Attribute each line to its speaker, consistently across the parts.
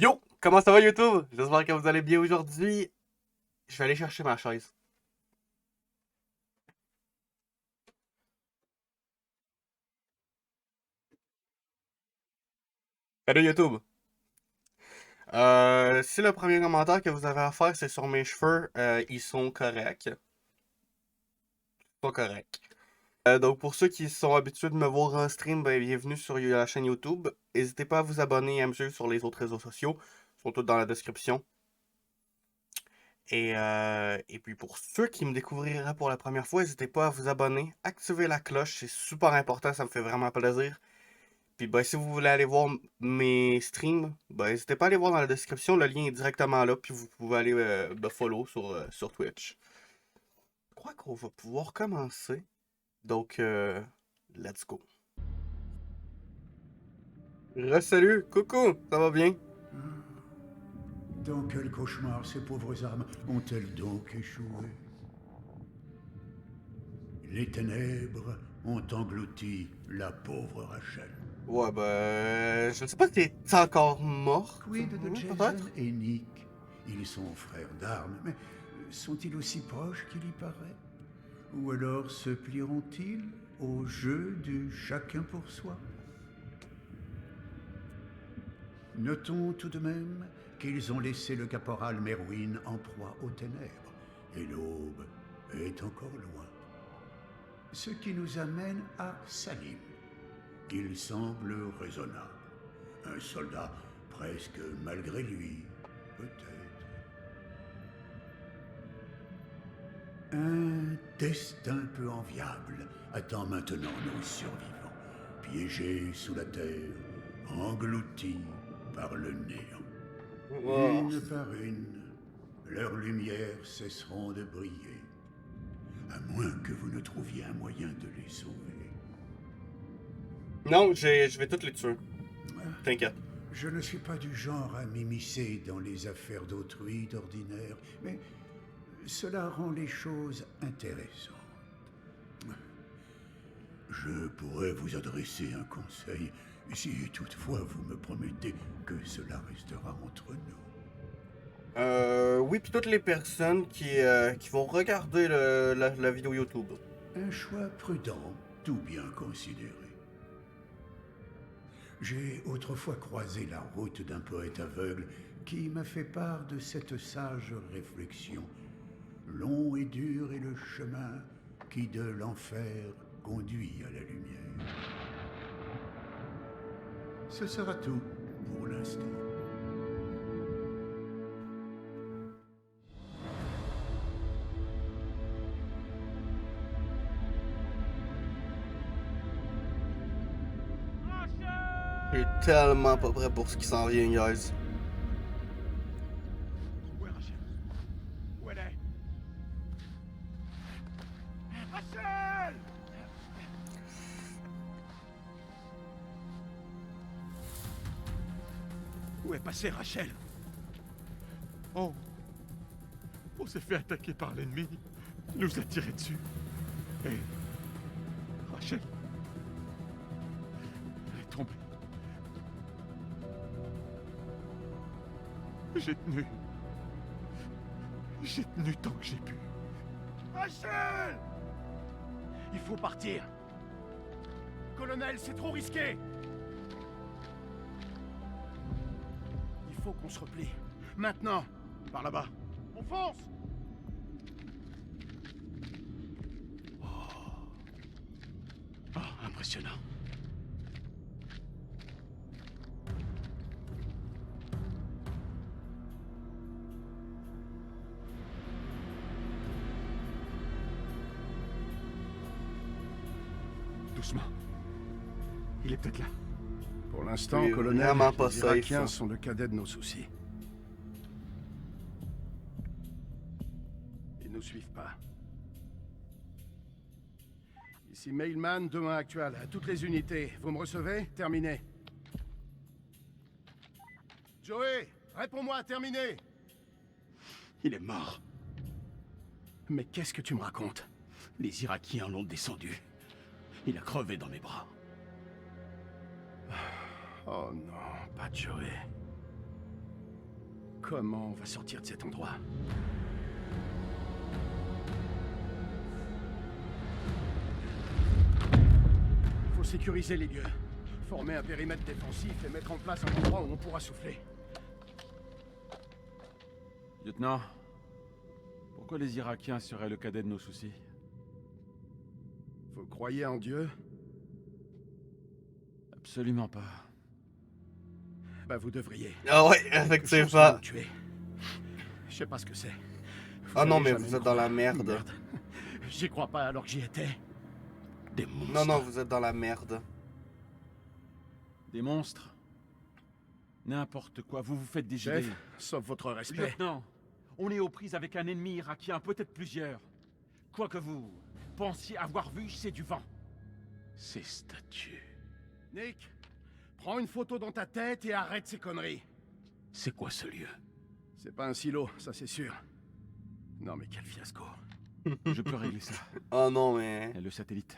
Speaker 1: Yo! Comment ça va YouTube? J'espère que vous allez bien aujourd'hui. Je vais aller chercher ma chaise. Salut YouTube! Si le premier commentaire que vous avez à faire c'est sur mes cheveux, ils sont corrects. Ils sont corrects. Donc pour ceux qui sont habitués de me voir en stream, ben, bienvenue sur la chaîne YouTube. N'hésitez pas à vous abonner et à me suivre sur les autres réseaux sociaux. Ils sont tous dans la description. Et puis pour ceux qui me découvriraient pour la première fois, n'hésitez pas à vous abonner, activer la cloche, c'est super important, ça me fait vraiment plaisir. Puis ben, si vous voulez aller voir mes streams, ben, n'hésitez pas à aller voir dans la description, le lien est directement là, puis vous pouvez aller me follow sur Twitch. Je crois qu'on va pouvoir commencer. Donc, let's go. Re-salut, coucou, ça va bien?
Speaker 2: Dans quel cauchemar ces pauvres âmes ont-elles donc échoué? Les ténèbres ont englouti la pauvre Rachel.
Speaker 1: Ouais, ben, je ne sais pas si t'es encore morte,
Speaker 2: Quid de Jason
Speaker 1: peut-être?
Speaker 2: et Nick? Ils sont frères d'armes, mais sont-ils aussi proches qu'il y paraît? Ou alors se plieront-ils au jeu du chacun pour soi? Notons tout de même qu'ils ont laissé le caporal Merwin en proie aux ténèbres, et l'aube est encore loin. Ce qui nous amène à Salim. Il semble raisonnable. Un soldat presque malgré lui, peut-être. Un destin peu enviable attend maintenant nos survivants, piégés sous la terre, engloutis par le néant.
Speaker 1: Wow.
Speaker 2: Une par une, leurs lumières cesseront de briller, à moins que vous ne trouviez un moyen de les sauver.
Speaker 1: Non, je vais toutes les tuer. T'inquiète.
Speaker 2: Je ne suis pas du genre à m'immiscer dans les affaires d'autrui d'ordinaire, mais cela rend les choses intéressantes. Je pourrais vous adresser un conseil, si toutefois vous me promettez que cela restera entre nous.
Speaker 1: Oui, puis toutes les personnes qui vont regarder la vidéo YouTube.
Speaker 2: Un choix prudent, tout bien considéré. J'ai autrefois croisé la route d'un poète aveugle qui m'a fait part de cette sage réflexion. Long et dur est le chemin qui de l'enfer conduit à la lumière. Ce sera tout pour l'instant.
Speaker 1: Je suis tellement pas prêt pour ce qui s'en vient, guys.
Speaker 3: Où est Rachel? Où elle est? Rachel! Où est passée Rachel? Oh! On s'est fait attaquer par l'ennemi. Il nous a tiré dessus. Et Rachel, elle est tombée. J'ai tenu. J'ai tenu tant que j'ai pu. Rachel! Il faut partir. Colonel, c'est trop risqué. Il faut qu'on se replie. Maintenant. Par là-bas. On fonce! Oh, impressionnant. Doucement. Il est peut-être là.
Speaker 4: Pour l'instant,
Speaker 1: Oui,
Speaker 4: colonel,
Speaker 1: vraiment pas
Speaker 4: les
Speaker 1: safe,
Speaker 4: Irakiens
Speaker 1: ça.
Speaker 4: sont le cadet de nos soucis. Ils nous suivent pas. Ici Mailman, demain actuel. À toutes les unités. Vous me recevez? Terminé. Joey, réponds-moi, terminé.
Speaker 3: Il est mort.
Speaker 4: Mais qu'est-ce que tu me racontes?
Speaker 3: Les Irakiens l'ont descendu. Il a crevé dans mes bras.
Speaker 4: Oh non, pas Joey. Comment on va sortir de cet endroit? Faut sécuriser les lieux. Former un périmètre défensif et mettre en place un endroit où on pourra souffler.
Speaker 3: Lieutenant, pourquoi les Irakiens seraient le cadet de nos soucis?
Speaker 4: Vous croyez en Dieu?
Speaker 3: Absolument pas.
Speaker 4: Bah vous devriez.
Speaker 1: Ah ouais,
Speaker 4: Quelque chose qui
Speaker 1: effectivement.
Speaker 4: va nous tuer. Je sais pas ce que c'est. Vous
Speaker 1: Ah non,
Speaker 4: allez
Speaker 1: mais
Speaker 4: jamais
Speaker 1: vous
Speaker 4: me
Speaker 1: êtes dans la
Speaker 4: croire.
Speaker 1: merde.
Speaker 4: J'y crois pas alors que j'y étais. Des monstres.
Speaker 1: Non, non, vous êtes dans la merde.
Speaker 3: Des monstres? N'importe quoi, vous vous faites des
Speaker 4: Chef,
Speaker 3: idées.
Speaker 4: sauf votre respect.
Speaker 3: Lieutenant, on est aux prises avec un ennemi irakien, peut-être plusieurs. Quoi que vous pensiez avoir vu, c'est du vent.
Speaker 4: Ces statues. Nick, prends une photo dans ta tête et arrête ces conneries.
Speaker 5: C'est quoi ce lieu?
Speaker 4: C'est pas un silo, ça c'est sûr. Non mais quel fiasco.
Speaker 3: Je peux régler ça.
Speaker 1: Oh non, mais...
Speaker 3: Et le satellite.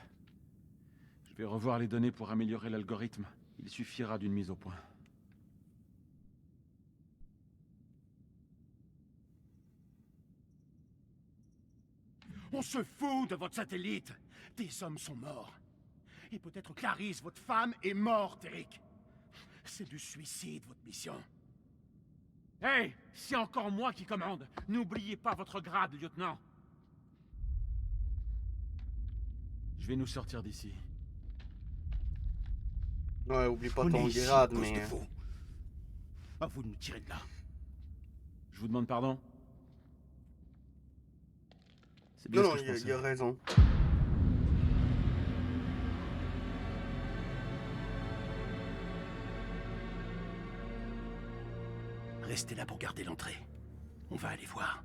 Speaker 3: Je vais revoir les données pour améliorer l'algorithme. Il suffira d'une mise au point.
Speaker 4: On se fout de votre satellite. Des hommes sont morts. Et peut-être Clarisse, votre femme, est morte, Eric. C'est du suicide, votre mission.
Speaker 3: Hey, c'est encore moi qui commande. N'oubliez pas votre grade, lieutenant. Je vais nous sortir d'ici.
Speaker 1: Ouais, oublie pas
Speaker 5: On
Speaker 1: ton
Speaker 5: est ici,
Speaker 1: grade,
Speaker 5: à cause
Speaker 1: mais...
Speaker 5: de vous. À vous de nous tirer de là.
Speaker 3: Je vous demande pardon. C'est
Speaker 1: Non,
Speaker 3: bien
Speaker 1: non,
Speaker 3: ce que je
Speaker 1: il a
Speaker 3: pensais.
Speaker 1: raison.
Speaker 5: Restez là pour garder l'entrée. On va aller voir.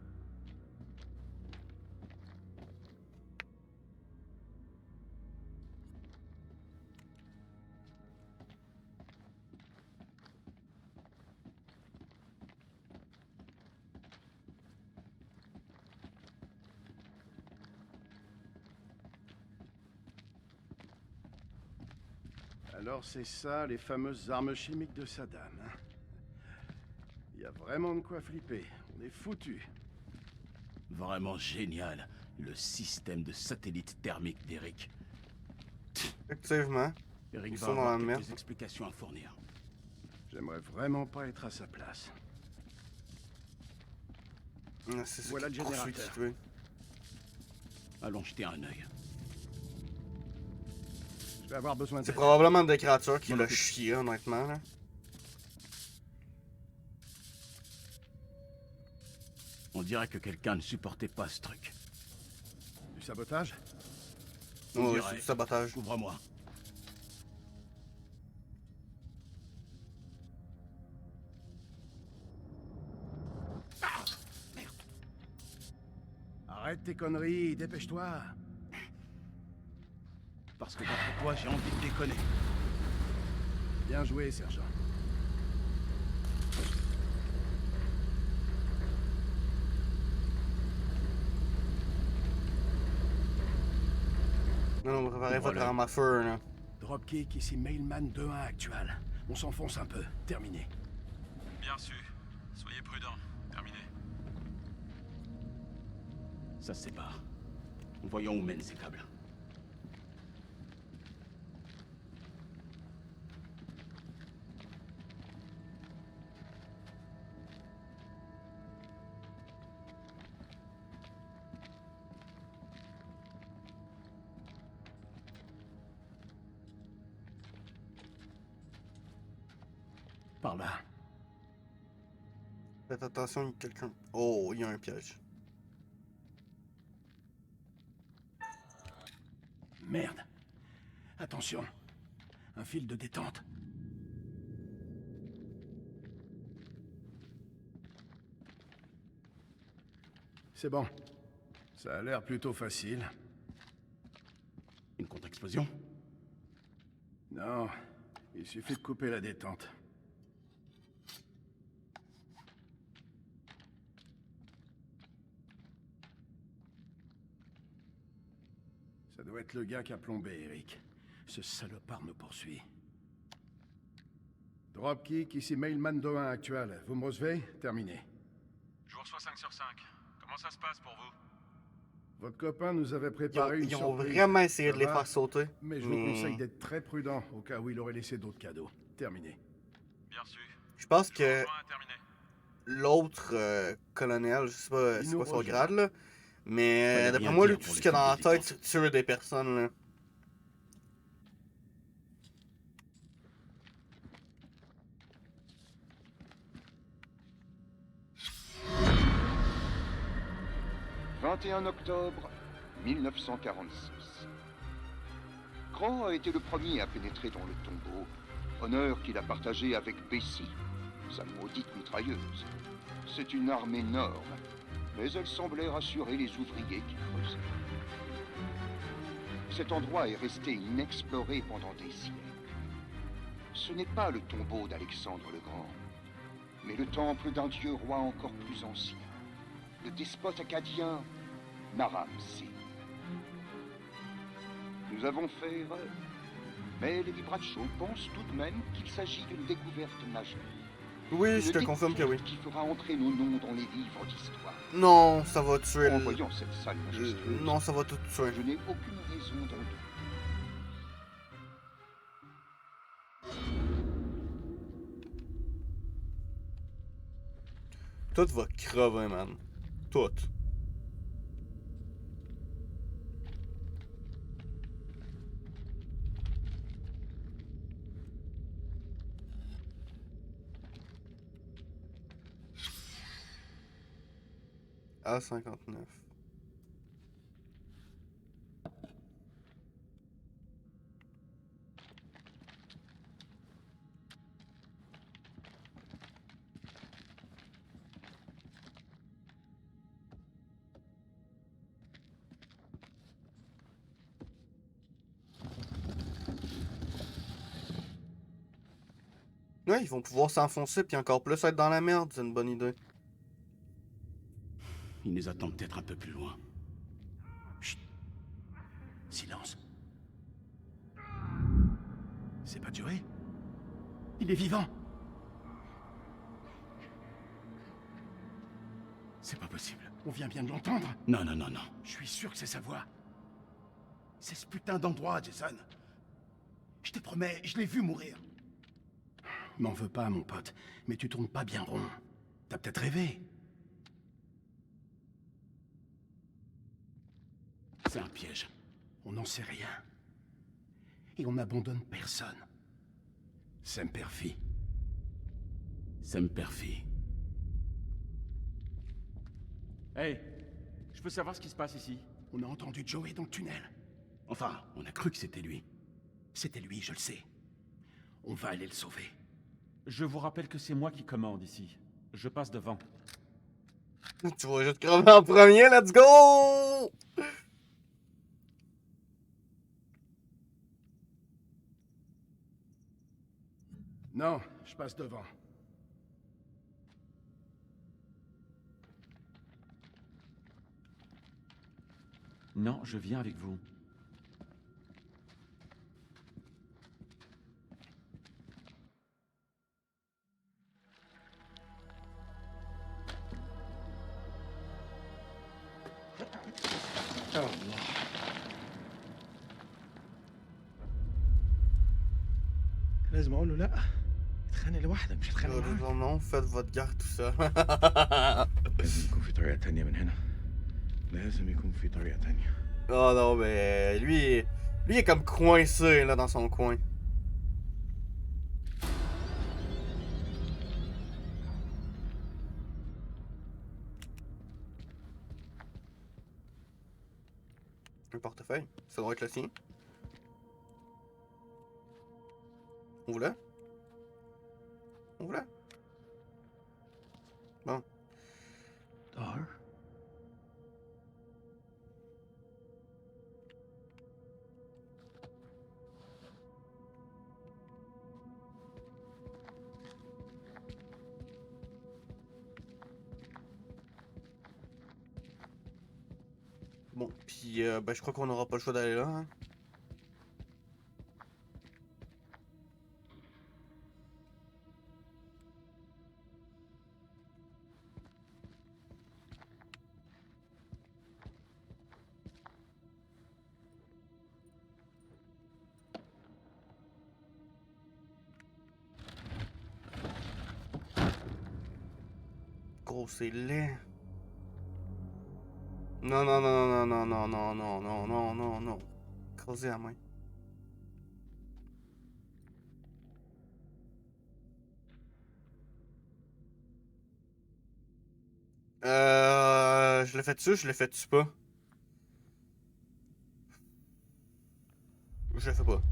Speaker 4: Alors c'est ça, les fameuses armes chimiques de Saddam. Hein? Il y a vraiment de quoi flipper. On est foutus.
Speaker 5: Vraiment génial, le système de satellite thermique d'Eric.
Speaker 1: Effectivement.
Speaker 5: Eric
Speaker 1: Ils
Speaker 5: va
Speaker 1: sont dans
Speaker 5: avoir
Speaker 1: la
Speaker 5: quelques
Speaker 1: merde.
Speaker 5: explications à fournir.
Speaker 4: J'aimerais vraiment pas être à sa place.
Speaker 1: C'est ça
Speaker 4: Voilà
Speaker 1: qui
Speaker 4: le
Speaker 1: poursuit
Speaker 4: générateur.
Speaker 1: qui tue.
Speaker 5: Allons jeter un œil.
Speaker 4: Je vais avoir besoin
Speaker 1: C'est
Speaker 4: d'aide.
Speaker 1: probablement des créatures qui
Speaker 5: M'en
Speaker 1: le
Speaker 5: occupe.
Speaker 1: chient, honnêtement. Là.
Speaker 5: On dirait que quelqu'un ne supportait pas ce truc.
Speaker 4: Du sabotage?
Speaker 5: On
Speaker 1: Ouais,
Speaker 5: dirait.
Speaker 1: c'est du sabotage.
Speaker 5: Couvre-moi.
Speaker 4: Arrête tes conneries, dépêche-toi.
Speaker 5: Parce que d'après toi, j'ai envie de déconner.
Speaker 4: Bien joué, sergent.
Speaker 1: Non, non, préparez votre
Speaker 5: Voilà.
Speaker 1: arme à feu, là.
Speaker 4: Dropkick, ici Mailman 2-1 actuel. On s'enfonce un peu. Terminé.
Speaker 3: Bien sûr. Soyez prudents. Terminé.
Speaker 5: Ça se sépare. Voyons où mènent ces câbles.
Speaker 4: Par là.
Speaker 1: Faites attention, il y a quelqu'un. Oh, il y a un piège.
Speaker 4: Merde. Attention. Un fil de détente. C'est bon. Ça a l'air plutôt facile.
Speaker 5: Une contre-explosion?
Speaker 4: Non, il suffit de couper la détente. Ça doit être le gars qui a plombé, Eric. Ce salopard me poursuit. Dropkick, ici Mailman 2-1 actuel. Vous me recevez? Terminé.
Speaker 3: Je vous reçois 5 sur 5. Comment ça se passe pour vous?
Speaker 6: Votre copain nous avait préparé une
Speaker 1: Ils ont
Speaker 6: surprise.
Speaker 1: vraiment essayé
Speaker 6: Ça
Speaker 1: de les
Speaker 6: va,
Speaker 1: faire sauter.
Speaker 6: mais je vous conseille d'être très prudent au cas où il aurait laissé d'autres cadeaux. Terminé.
Speaker 3: Bien reçu.
Speaker 1: Je pense
Speaker 3: Je vous
Speaker 1: que
Speaker 3: rejoins, terminé.
Speaker 1: l'autre colonel, je sais pas
Speaker 6: Il
Speaker 1: c'est
Speaker 6: nous
Speaker 1: quoi son
Speaker 6: rejoint.
Speaker 1: grade là, mais
Speaker 5: Fallait
Speaker 1: d'après
Speaker 5: rien
Speaker 1: moi, lui,
Speaker 5: dire
Speaker 1: tout
Speaker 5: pour
Speaker 1: ce
Speaker 5: le
Speaker 1: qu'il a dans la
Speaker 5: fil des
Speaker 1: tête, c'est tuer des personnes là.
Speaker 7: « 21 octobre 1946. Crow a été le premier à pénétrer dans le tombeau, honneur qu'il a partagé avec Bessie, sa maudite mitrailleuse. C'est une arme énorme, mais elle semblait rassurer les ouvriers qui creusaient. Cet endroit est resté inexploré pendant des siècles. Ce n'est pas le tombeau d'Alexandre le Grand, mais le temple d'un dieu roi encore plus ancien, le despote acadien Naram-Sin. Nous avons fait erreur, mais Lady Bradshaw pense tout de même qu'il s'agit d'une découverte majeure.
Speaker 1: Oui, je
Speaker 7: Une
Speaker 1: te confirme que oui.
Speaker 7: découverte qui fera entrer nos noms dans les livres d'histoire.
Speaker 1: Non, ça va tuer
Speaker 7: En
Speaker 1: le...
Speaker 7: voyant cette salle majestueuse,
Speaker 1: Non, ça va tout tuer.
Speaker 7: je n'ai aucune raison d'en douter.
Speaker 1: Tout va crever, man. Tout. A59. Ouais, ils vont pouvoir s'enfoncer puis encore plus être dans la merde, c'est une bonne idée.
Speaker 5: Il nous attend peut-être un peu plus loin.
Speaker 4: Chut. Silence. C'est pas Joey? Il est vivant. C'est pas possible. On vient bien de l'entendre.
Speaker 5: Non, non, non, non.
Speaker 4: Je suis sûr que c'est sa voix. C'est ce putain d'endroit, Jason. Je te promets, je l'ai vu mourir. M'en veux pas, mon pote, mais tu tournes pas bien rond. T'as peut-être rêvé.
Speaker 5: C'est un piège.
Speaker 4: On n'en sait rien. Et on n'abandonne personne. Semperfi.
Speaker 5: Semperfi.
Speaker 8: Hey, je peux savoir ce qui se passe ici?
Speaker 4: On a entendu Joey dans le tunnel.
Speaker 5: Enfin, on a cru que c'était lui.
Speaker 4: C'était lui, je le sais. On va aller le sauver.
Speaker 8: Je vous rappelle que c'est moi qui commande ici. Je passe devant.
Speaker 1: Tu vas juste crever en premier, let's go!
Speaker 6: Non, je passe devant.
Speaker 8: Non, je viens avec vous.
Speaker 9: لازم اقول له لا اتخانق لوحدك مش هتخانق معاك
Speaker 1: Non, non, faites votre guerre tout ça.
Speaker 9: لازم يكون في طريقة تانية من هنا لازم يكون في طريقة تانية
Speaker 1: Oh non, mais lui il est comme coincé là dans son coin. Un portefeuille, ça doit être le sien. Ouvre-le. Ouvre-le. Bon.
Speaker 9: طاهر
Speaker 1: Bon, puis ben, je crois qu'on n'aura pas le choix d'aller là. Hein. Gros, c'est laid. Non, non, non, non, non, non, non, non, non, non, non. Creuser à main. Je l'ai fait dessus, je l'ai fait dessus pas. Je le fais pas.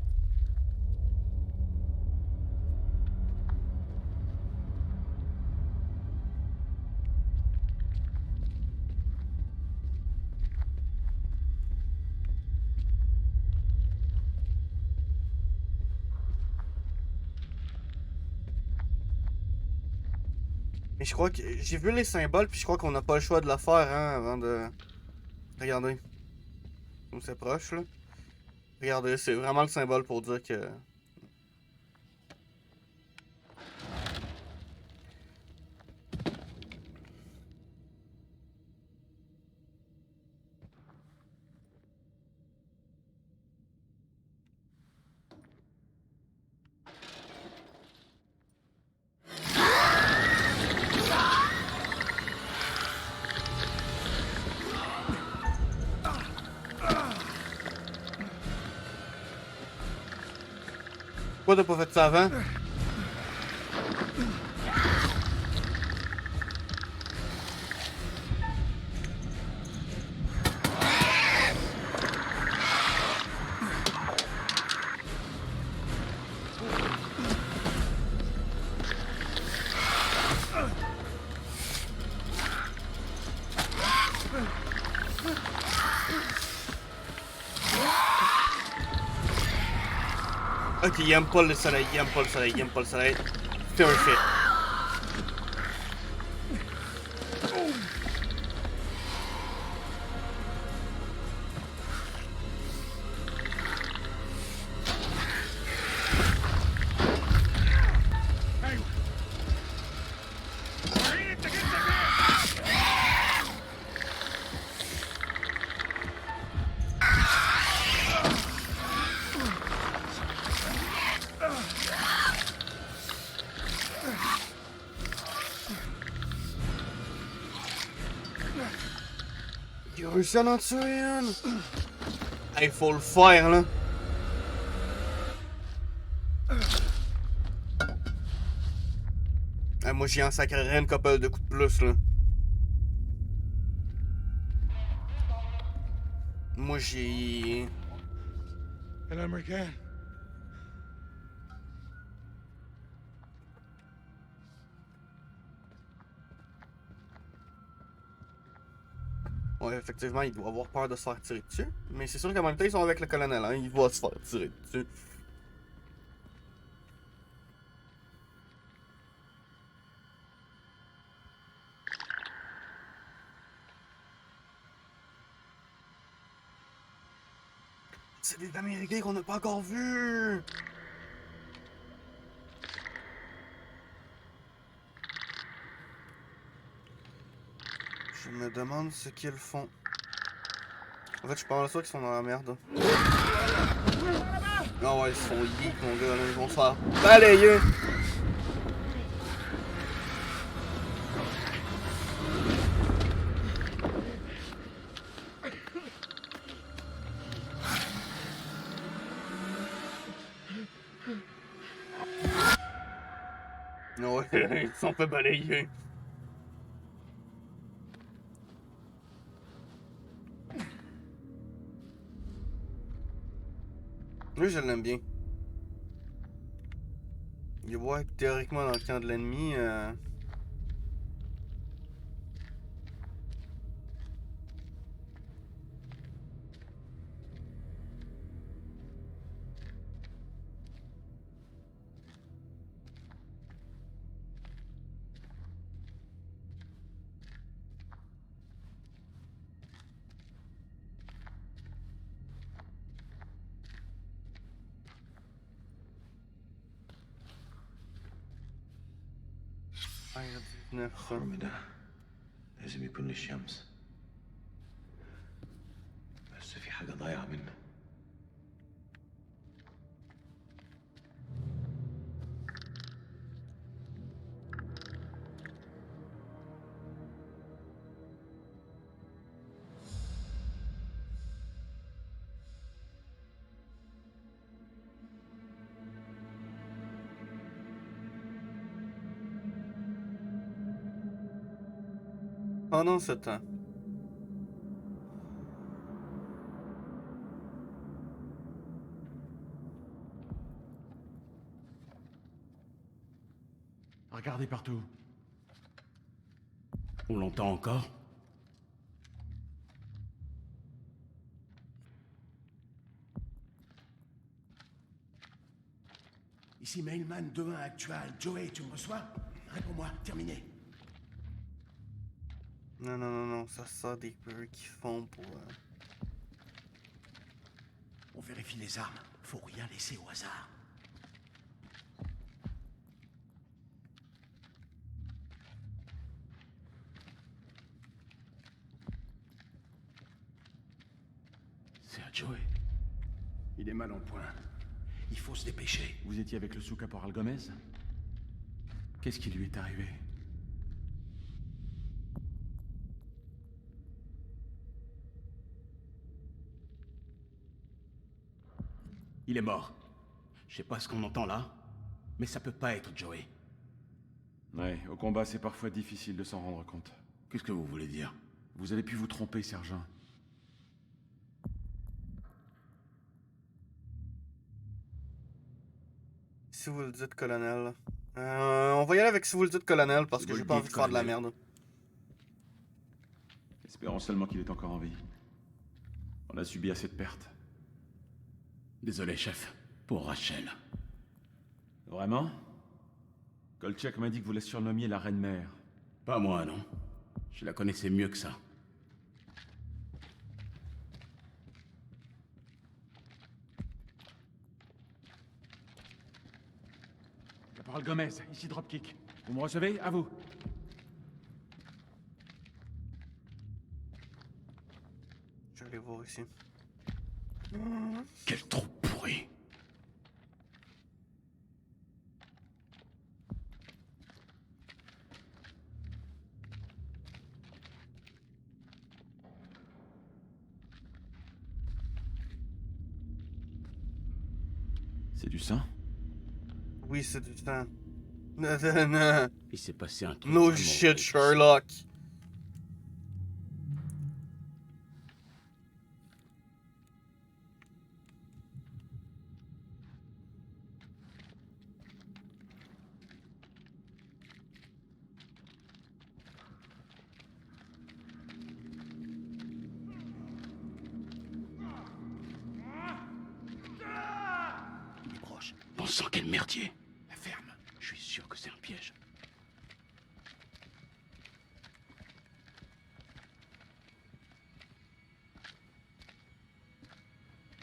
Speaker 1: Mais je crois que j'ai vu les symboles, puis je crois qu'on n'a pas le choix de le faire, hein, avant de... Regardez. Comme c'est proche, là. Regardez, c'est vraiment le symbole pour dire que... Pourquoi t'as pas fait ça avant? Ok, il aime pas le soleil, il aime pas le soleil, il aime pas le soleil. C'est un fait. Il a réussi à en tuer une! Hey, faut le faire, là! Hey, moi, j'y en sacrerais une couple de coups de plus, là. Moi, j'ai...
Speaker 3: An American.
Speaker 1: Ouais, effectivement, il doit avoir peur de se faire tirer dessus. Mais c'est sûr qu'en même temps, ils sont avec le colonel, hein. Il va se faire tirer dessus. C'est des Américains qu'on n'a pas encore vus! Je me demande ce qu'ils font. En fait, je suis pas mal sûr qu'ils sont dans la merde. Ah ouais, ils se font yeet, mon gars, là. Ils vont se faire balayer! Ouais, ils se sont fait balayer. Lui, je l'aime bien. Il va être théoriquement dans le camp de l'ennemi. Ah, il a 19, ça.
Speaker 9: خرم ده لازم يكون للشمس بس في حاجة ضايعة منه
Speaker 1: Pendant ce temps,
Speaker 8: Regardez partout.
Speaker 4: On l'entend encore? Ici Mailman 2-1 actual. Joey, tu me reçois? Réponds-moi, terminé.
Speaker 1: non, ça sort des bruits qui font pour...
Speaker 4: On vérifie les armes. Faut rien laisser au hasard. C'est à Joey. Il est mal en point. Il faut se dépêcher.
Speaker 8: Vous étiez avec le sous-caporal Gomez? Qu'est-ce qui lui est arrivé?
Speaker 4: Il est mort. Je sais pas ce qu'on entend là, mais ça peut pas être Joey.
Speaker 8: Ouais, au combat, c'est parfois difficile de s'en rendre compte.
Speaker 4: Qu'est-ce que vous voulez dire?
Speaker 8: Vous avez pu vous tromper, sergent.
Speaker 1: Si vous le dites, colonel. On va y aller avec si vous le dites, colonel, parce
Speaker 8: Si
Speaker 1: que
Speaker 8: vous
Speaker 1: j'ai
Speaker 8: le
Speaker 1: pas
Speaker 8: dites,
Speaker 1: envie de faire de la
Speaker 8: colonel.
Speaker 1: merde.
Speaker 8: Espérons seulement qu'il est encore en vie. On a subi assez de pertes.
Speaker 4: Désolé, chef. Pour Rachel.
Speaker 8: Vraiment? Kolchak m'a dit que vous la surnommiez la Reine-Mère.
Speaker 4: Pas moi, non. Je la connaissais mieux que ça.
Speaker 8: Caporal Gomez, ici Dropkick. Vous me recevez? À vous.
Speaker 1: Je vais aller voir ici.
Speaker 4: Quel trou pourri.
Speaker 8: C'est du sang?
Speaker 1: Oui, c'est du temps. Non.
Speaker 4: Il s'est passé un truc.
Speaker 1: No
Speaker 4: vraiment
Speaker 1: shit,
Speaker 4: horrible.
Speaker 1: Sherlock.
Speaker 4: Il est proche. Bon sang, quel merdier. La ferme. Je suis sûr que c'est un piège.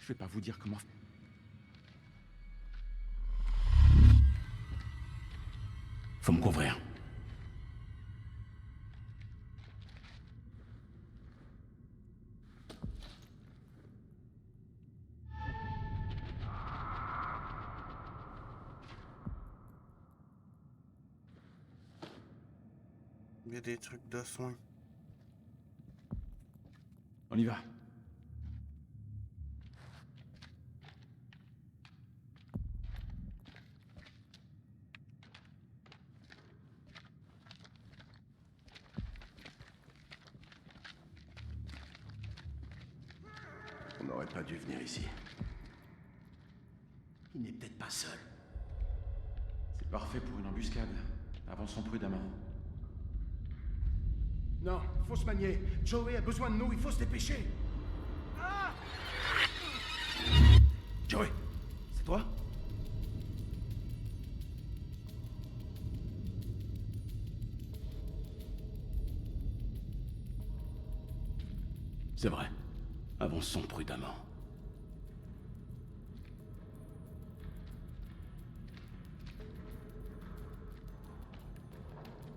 Speaker 8: Je vais pas vous dire comment...
Speaker 4: Faut me couvrir.
Speaker 1: Il y a des trucs de soins.
Speaker 8: On y va.
Speaker 4: On n'aurait pas dû venir ici. Il n'est peut-être pas seul.
Speaker 8: C'est parfait pour une embuscade. Avançons prudemment.
Speaker 4: Non, faut se manier. Joey a besoin de nous, il faut se dépêcher. Joey, c'est toi? C'est vrai. Avançons prudemment.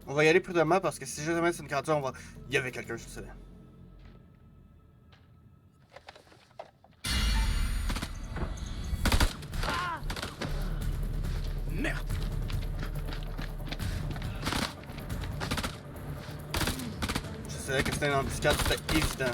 Speaker 1: On va y aller prudemment parce que si jamais c'est une créature, on va... Il y avait quelqu'un, je sais.
Speaker 4: Merde!
Speaker 1: Je savais que c'était une embuscade, c'était évident.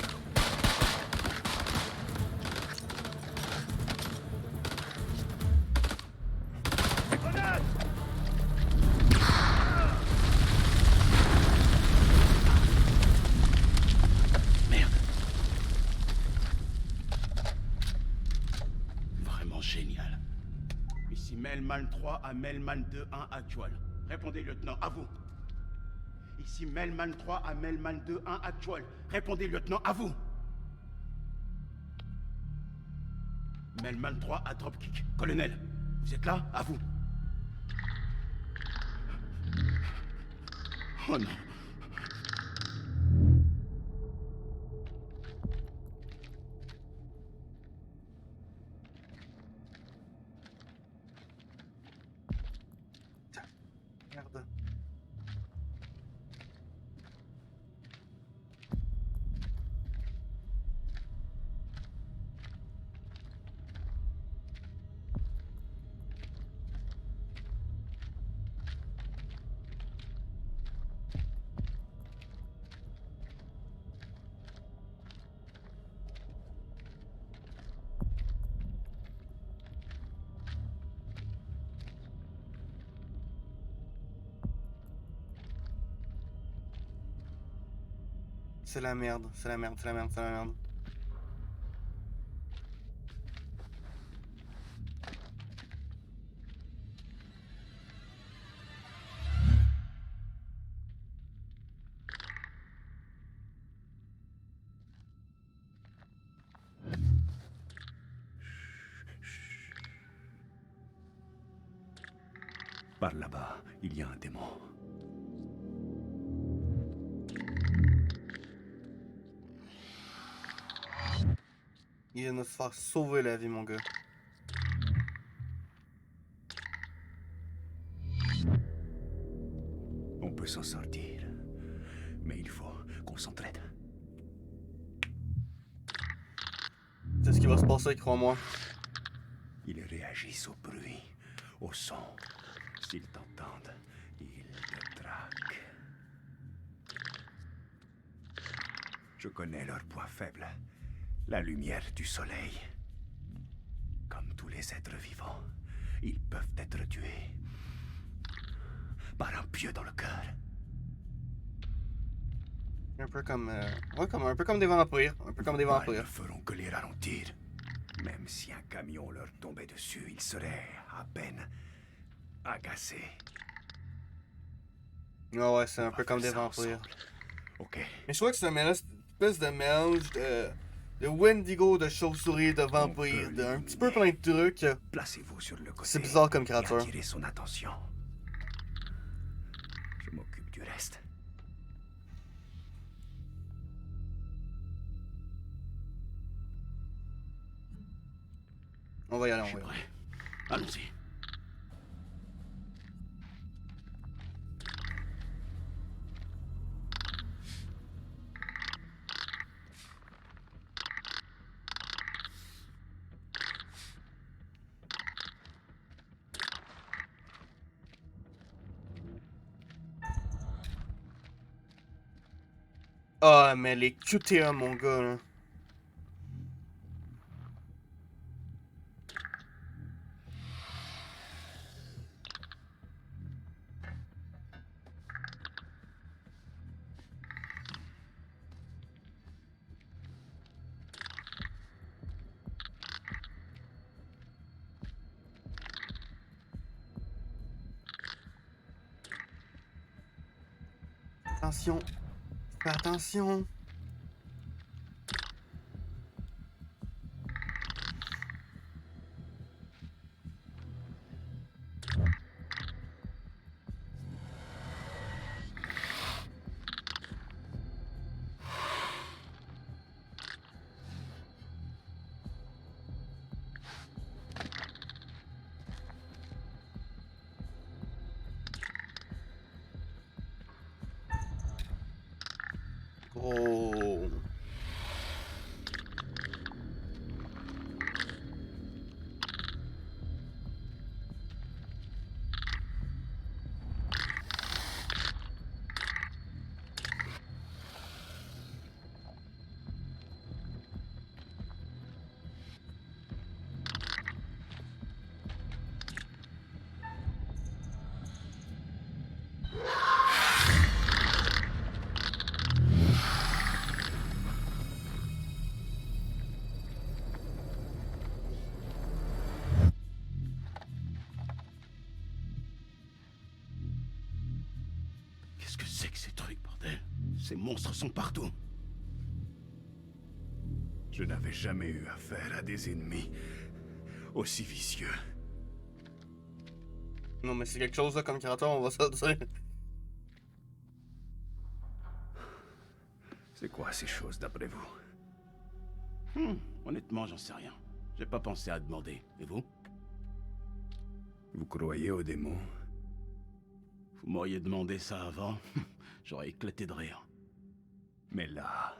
Speaker 4: Melman 3 à Melman 2-1 actual. Répondez, lieutenant, à vous. Ici Melman 3 à Melman 2-1 actual. Répondez, lieutenant, à vous. Melman 3 à Dropkick. Colonel, vous êtes là? À vous. Oh non.
Speaker 1: Merde. C'est la merde, c'est la merde, c'est la merde, c'est la merde.
Speaker 2: Par là-bas, il y a un démon.
Speaker 1: Il vient de se faire sauver la vie, mon gars.
Speaker 2: On peut s'en sortir, mais il faut qu'on s'entraide.
Speaker 1: C'est ce qui va se passer, crois-moi.
Speaker 2: Ils réagissent au bruit, au son. S'ils t'entendent, ils te traquent. Je connais leur point faible. La lumière du soleil. Comme tous les êtres vivants, ils peuvent être tués par un pieu dans le cœur.
Speaker 1: Un peu comme, ouais, un peu comme des vampires. Un peu comme des
Speaker 2: Ils ne
Speaker 1: vampires.
Speaker 2: feront que les ralentir. Même si un camion leur tombait dessus, ils seraient à peine agacés.
Speaker 1: Ouais, c'est un
Speaker 2: On va
Speaker 1: peu comme
Speaker 2: faire
Speaker 1: des
Speaker 2: ça
Speaker 1: vampires.
Speaker 2: ensemble. Ok.
Speaker 1: Mais je crois que c'est une espèce de mélange de Wendigo, de chauve-souris, de vampire,
Speaker 2: peut
Speaker 1: un petit peu plein de trucs.
Speaker 2: Placez-vous sur le côté.
Speaker 1: C'est bizarre comme
Speaker 2: et
Speaker 1: créature.
Speaker 2: attirez son attention. Je m'occupe du reste.
Speaker 1: On va y aller,
Speaker 4: Je
Speaker 1: on
Speaker 4: suis
Speaker 1: va y aller.
Speaker 4: prêt. Allons-y.
Speaker 1: Ah, mais les QTA, mon gars, là. Attention. Fais attention. Oh.
Speaker 4: c'est que ces trucs, bordel? Ces monstres sont partout.
Speaker 2: Je n'avais jamais eu affaire à des ennemis aussi vicieux.
Speaker 1: Non, mais c'est quelque chose là, comme créateur, on va se le dire.
Speaker 2: C'est quoi ces choses d'après vous?
Speaker 4: Honnêtement, j'en sais rien. J'ai pas pensé à demander. Et vous?
Speaker 2: Vous croyez aux démons?
Speaker 4: Vous m'auriez demandé ça avant, j'aurais éclaté de rire.
Speaker 2: Mais là...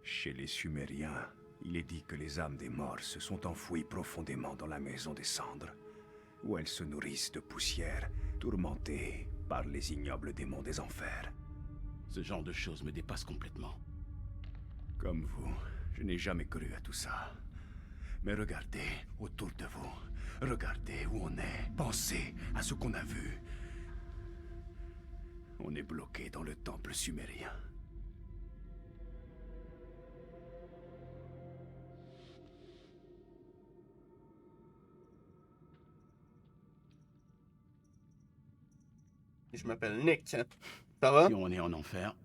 Speaker 2: Chez les Sumériens, il est dit que les âmes des morts se sont enfouies profondément dans la maison des cendres, où elles se nourrissent de poussière, tourmentées par les ignobles démons des enfers.
Speaker 4: Ce genre de choses me dépasse complètement.
Speaker 2: Comme vous, je n'ai jamais cru à tout ça. Mais regardez autour de vous. Regardez où on est. Pensez à ce qu'on a vu. On est bloqué dans le temple sumérien.
Speaker 1: Je m'appelle Nick. Ça va?
Speaker 4: Si on est en enfer,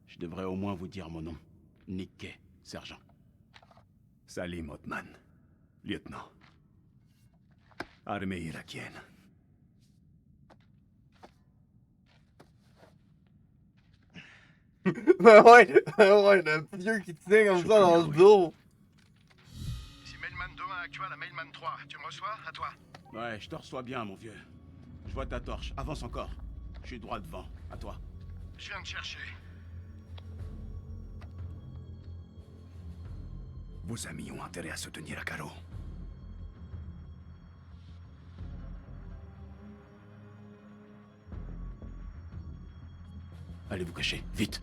Speaker 4: je devrais au moins vous dire mon nom. Nick Kay, sergent.
Speaker 2: Salim Othman, lieutenant. Armée irakienne.
Speaker 1: Ben ouais, le vieux qui tient comme ça dans le dos.
Speaker 6: Ici Mailman 2-1 actuel à Mailman 3. Tu me reçois? À toi.
Speaker 4: Ouais, je te reçois bien, mon vieux. Je vois ta torche. Avance encore. Je suis droit devant. À toi.
Speaker 6: Je viens de chercher.
Speaker 2: Vos amis ont intérêt à se tenir à carreau.
Speaker 4: Allez vous cacher, vite.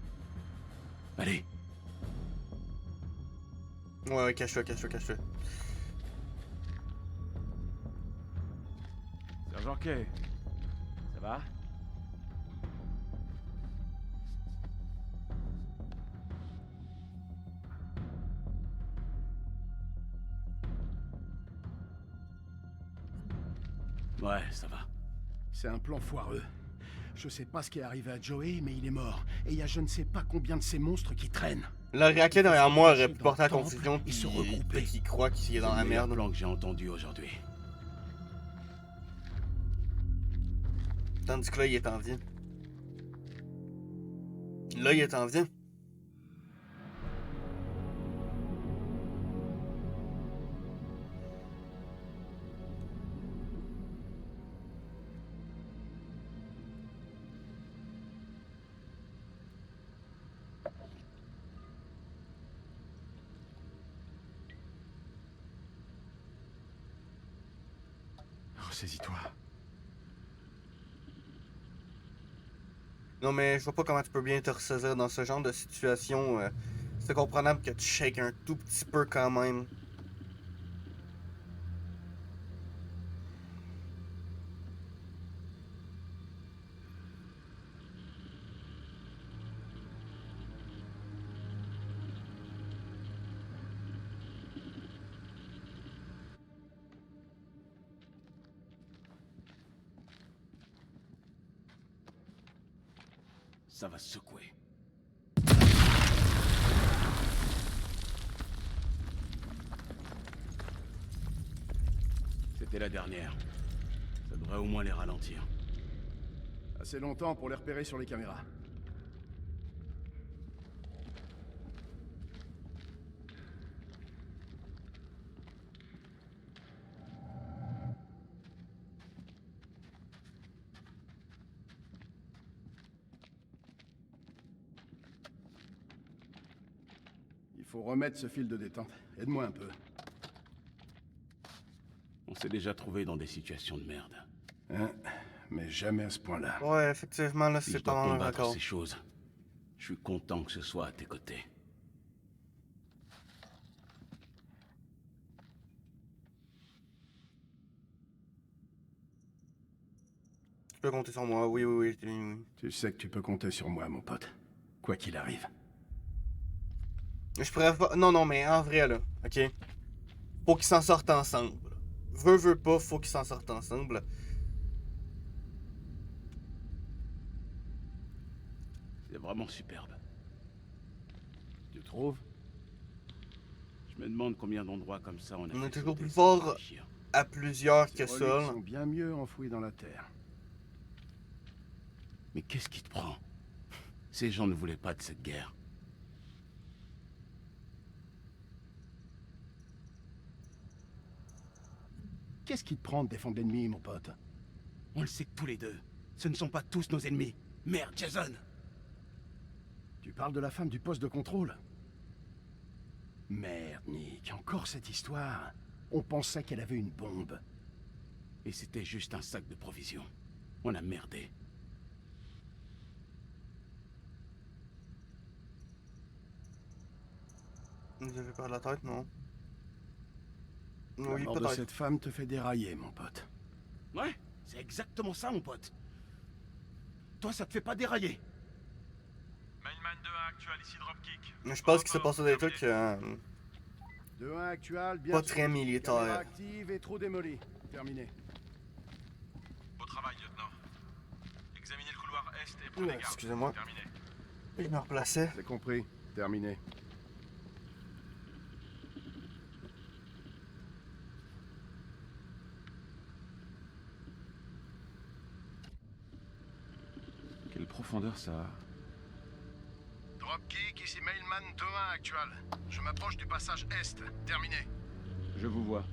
Speaker 4: Allez.
Speaker 1: Ouais, cache-toi, cache-toi, cache-toi.
Speaker 8: Sergent Kay, ça va?
Speaker 4: Ouais, ça va. C'est un plan foireux. Je sais pas ce qui est arrivé à Joey, mais il est mort. Et il y a je ne sais pas combien de ces monstres qui traînent.
Speaker 1: Le raquet derrière moi aurait pu
Speaker 4: Dans
Speaker 1: porter à
Speaker 4: le temple,
Speaker 1: confusion, puis
Speaker 4: ils se regroupaient.
Speaker 1: qui croit qu'il est dans
Speaker 4: C'est
Speaker 1: la
Speaker 4: le meilleur
Speaker 1: merde.
Speaker 4: plan que j'ai entendu aujourd'hui.
Speaker 1: Tandis que là, il est en vie. Là, il est en vie.
Speaker 4: Ressaisis-toi.
Speaker 1: Non, mais je vois pas comment tu peux bien te ressaisir dans ce genre de situation. C'est comprenable que tu shakes un tout petit peu quand même.
Speaker 4: Ça va se secouer. C'était la dernière. Ça devrait au moins les ralentir.
Speaker 6: Assez longtemps pour les repérer sur les caméras. Il faut remettre ce fil de détente. Aide-moi un peu.
Speaker 4: On s'est déjà trouvé dans des situations de merde.
Speaker 6: Hein? Mais jamais à ce point-là.
Speaker 1: Ouais, effectivement, là,
Speaker 4: Si
Speaker 1: c'est
Speaker 4: je dois
Speaker 1: pas un
Speaker 4: combattre
Speaker 1: record.
Speaker 4: ces choses, je suis content que ce soit à tes côtés.
Speaker 1: Tu peux compter sur moi, oui, oui, oui. Oui.
Speaker 6: Tu sais que tu peux compter sur moi, mon pote. Quoi qu'il arrive.
Speaker 1: Je préfère... Non, non, mais en vrai, là, ok? Faut qu'ils s'en sortent ensemble. Veux pas, faut qu'ils s'en sortent ensemble.
Speaker 5: C'est vraiment superbe.
Speaker 4: Tu trouves?
Speaker 5: Je me demande combien d'endroits comme ça on a
Speaker 1: On
Speaker 5: fait
Speaker 1: est toujours
Speaker 5: sauter
Speaker 1: plus
Speaker 5: sans
Speaker 1: fort
Speaker 5: réfléchir.
Speaker 1: à plusieurs que
Speaker 6: Ces reliques
Speaker 1: seul.
Speaker 6: sont bien mieux enfouies dans la terre.
Speaker 5: Mais qu'est-ce qui te prend? Ces gens ne voulaient pas de cette guerre.
Speaker 4: Qu'est-ce qui te prend de défendre l'ennemi, mon pote?
Speaker 5: On le sait tous les deux. Ce ne sont pas tous nos ennemis. Merde, Jason!
Speaker 4: Tu parles de la femme du poste de contrôle? Merde, Nick, encore cette histoire. On pensait qu'elle avait une bombe.
Speaker 5: Et c'était juste un sac de provisions. On a merdé.
Speaker 1: Vous avez pas la tête, non?
Speaker 4: La
Speaker 1: Oui,
Speaker 4: mort de
Speaker 1: peut-être.
Speaker 4: cette femme te fait dérailler, mon pote.
Speaker 5: Ouais, c'est exactement ça, mon pote. Toi, ça te fait pas dérailler.
Speaker 3: Mainman 2-1 actuel, ici Dropkick.
Speaker 1: Mais je pense qu'il s'est passé des trucs
Speaker 6: 2-1 actual, bien
Speaker 1: pas
Speaker 6: sûr.
Speaker 1: très
Speaker 6: Caméra
Speaker 1: militaires.
Speaker 6: active et trou démoli. Terminé.
Speaker 3: Beau travail, lieutenant. Examinez le couloir est et prenez garde.
Speaker 1: Excusez-moi.
Speaker 3: Terminé.
Speaker 1: Je me replaçais.
Speaker 6: C'est compris. Terminé.
Speaker 8: Quelle profondeur ça a?
Speaker 6: Dropkick, ici Mailman 2-1 actual. Je m'approche du passage est. Terminé.
Speaker 8: Je vous vois.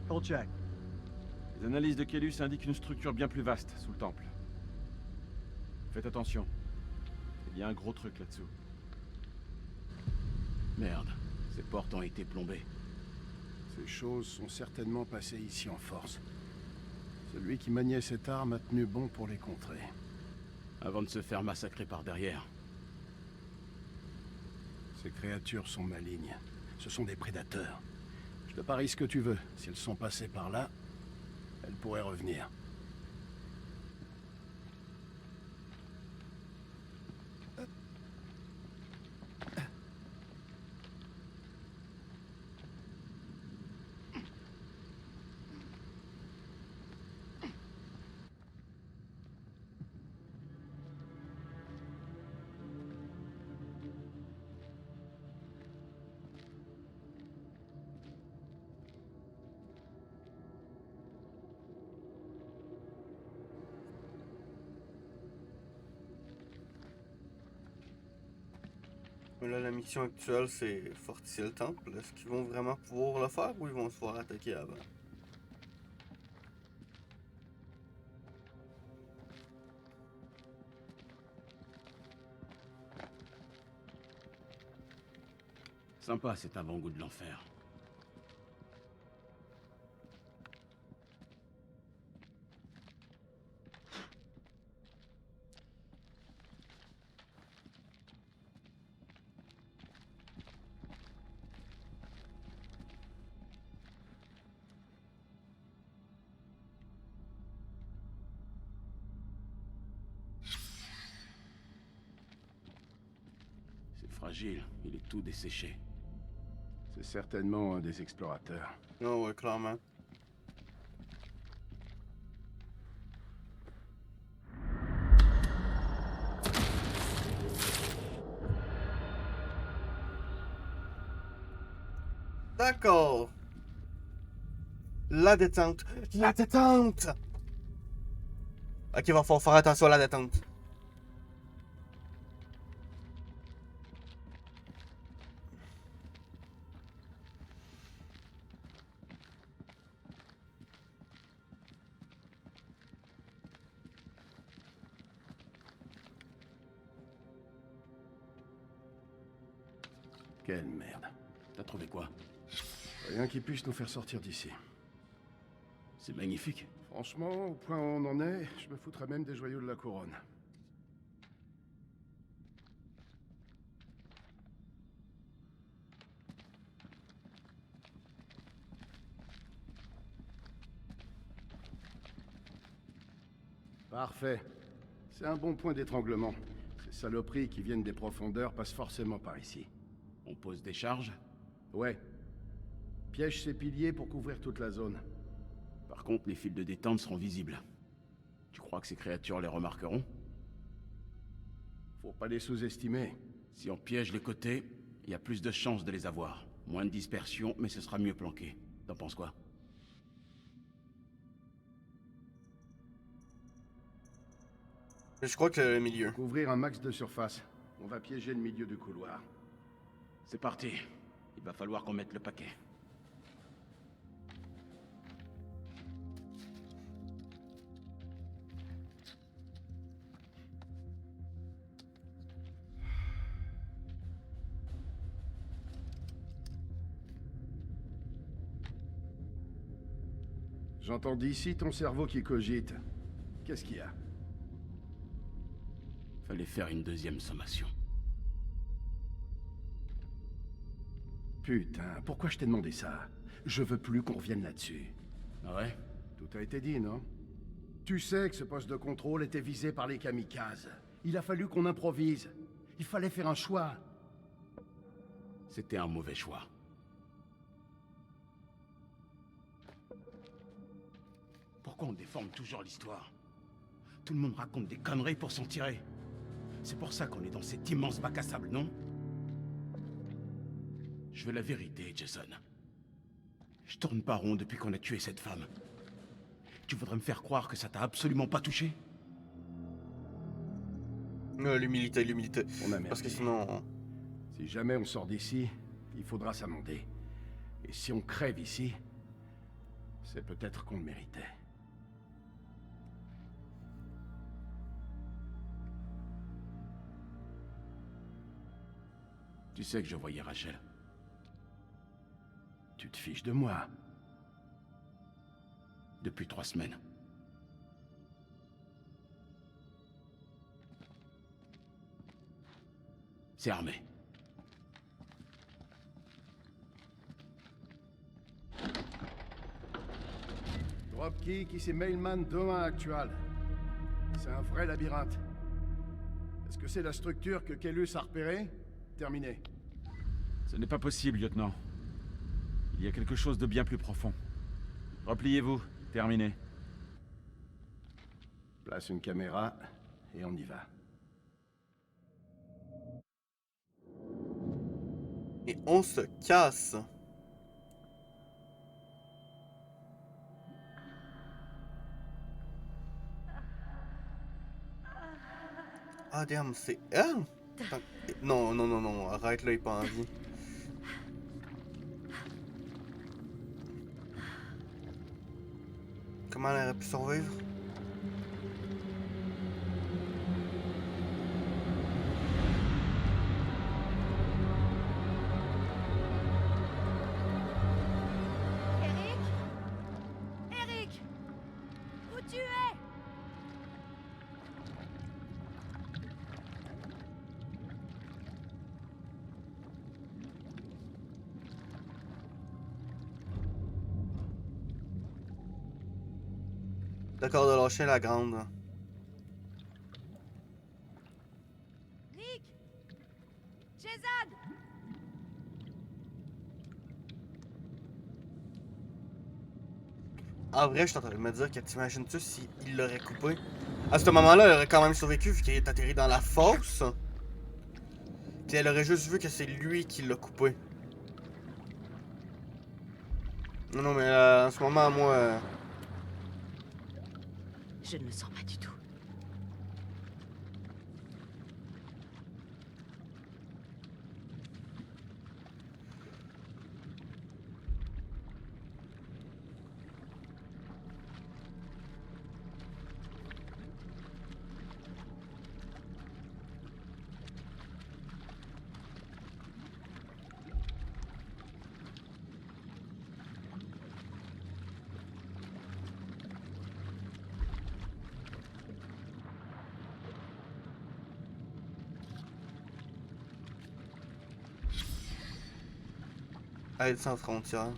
Speaker 4: Kolchak.
Speaker 8: Les analyses de Kélus indiquent une structure bien plus vaste sous le temple. Faites attention. Il y a un gros truc là-dessous.
Speaker 5: Merde, ces portes ont été plombées.
Speaker 6: Ces choses sont certainement passées ici en force. Celui qui maniait cette arme a tenu bon pour les contrer.
Speaker 5: Avant de se faire massacrer par derrière.
Speaker 6: Ces créatures sont malignes. Ce sont des prédateurs. Je te parie ce que tu veux. Si elles sont passées par là, elles pourraient revenir.
Speaker 1: Mais là, la mission actuelle, c'est fortifier le temple. Est-ce qu'ils vont vraiment pouvoir le faire ou ils vont se faire attaquer avant?
Speaker 5: Sympa cet avant-goût de l'enfer. C'est fragile, il est tout desséché.
Speaker 6: C'est certainement un des explorateurs.
Speaker 1: Non, ouais, clairement. D'accord. La détente. La détente! Ok, va falloir faire attention à la détente.
Speaker 6: Quelle merde.
Speaker 5: T'as trouvé quoi?
Speaker 6: Rien qui puisse nous faire sortir d'ici.
Speaker 5: C'est magnifique.
Speaker 6: Franchement, au point où on en est, je me foutrais même des joyaux de la couronne. Parfait. C'est un bon point d'étranglement. Ces saloperies qui viennent des profondeurs passent forcément par ici.
Speaker 5: On pose des charges?
Speaker 6: Ouais. Piège ces piliers pour couvrir toute la zone.
Speaker 5: Par contre, les fils de détente seront visibles. Tu crois que ces créatures les remarqueront?
Speaker 6: Faut pas les sous-estimer.
Speaker 5: Si on piège les côtés, il y a plus de chances de les avoir. Moins de dispersion, mais ce sera mieux planqué. T'en penses quoi?
Speaker 1: Je crois que le milieu.
Speaker 6: Couvrir un max de surface. On va piéger le milieu du couloir.
Speaker 5: C'est parti. Il va falloir qu'on mette le paquet.
Speaker 6: J'entends d'ici ton cerveau qui cogite. Qu'est-ce qu'il y a?
Speaker 5: Fallait faire une deuxième sommation.
Speaker 6: Putain, pourquoi je t'ai demandé ça? Je veux plus qu'on revienne là-dessus.
Speaker 5: Ah ouais?
Speaker 6: Tout a été dit, non? Tu sais que ce poste de contrôle était visé par les kamikazes. Il a fallu qu'on improvise. Il fallait faire un choix.
Speaker 5: C'était un mauvais choix. Pourquoi on déforme toujours l'histoire? Tout le monde raconte des conneries pour s'en tirer. C'est pour ça qu'on est dans cet immense bac à sable, non? Je veux la vérité, Jason. Je tourne pas rond depuis qu'on a tué cette femme. Tu voudrais me faire croire que ça t'a absolument pas touché?
Speaker 1: L'humilité, l'humilité.
Speaker 6: On a merdé.
Speaker 1: Parce que sinon...
Speaker 6: Si jamais on sort d'ici, il faudra s'amender. Et si on crève ici, c'est peut-être qu'on le méritait.
Speaker 5: Tu sais que je voyais Rachel.
Speaker 6: Tu te fiches de moi.
Speaker 5: Depuis 3 semaines. C'est armé.
Speaker 6: Dropkick, ici Mailman 2-1 actual. C'est un vrai labyrinthe. Est-ce que c'est la structure que Kellus a repérée? Terminé.
Speaker 8: Ce n'est pas possible, lieutenant. Il y a quelque chose de bien plus profond. Repliez-vous. Terminé.
Speaker 6: Place une caméra et on y va.
Speaker 1: Et on se casse. Ah damn, c'est elle? Attends, non, non, non, non, arrête là, il est pas en vie. Comment elle aurait pu survivre?
Speaker 10: Eric? Eric? Où tu es?
Speaker 1: D'accord de lâcher la grande.
Speaker 10: Nick? Jason?
Speaker 1: En vrai, je suis en train de me dire que t'imagines-tu s'il l'aurait coupé? À ce moment-là, elle aurait quand même survécu vu qu'il est atterri dans la fosse. Puis elle aurait juste vu que c'est lui qui l'a coupé. Non, non, mais en ce moment, moi...
Speaker 10: Je ne me sens pas du tout.
Speaker 1: Aide sans frontières.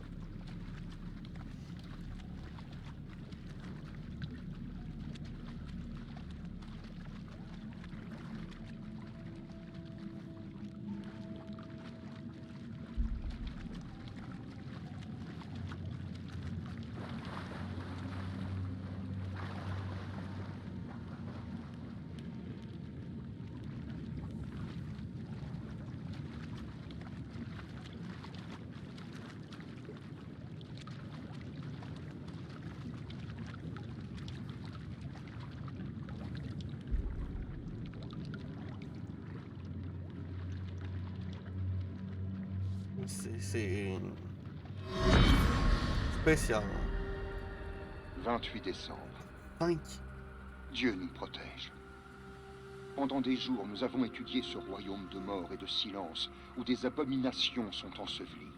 Speaker 1: C'est spécial.
Speaker 7: 28 décembre.
Speaker 1: 5.
Speaker 7: Dieu nous protège. Pendant des jours, nous avons étudié ce royaume de mort et de silence, où des abominations sont ensevelies.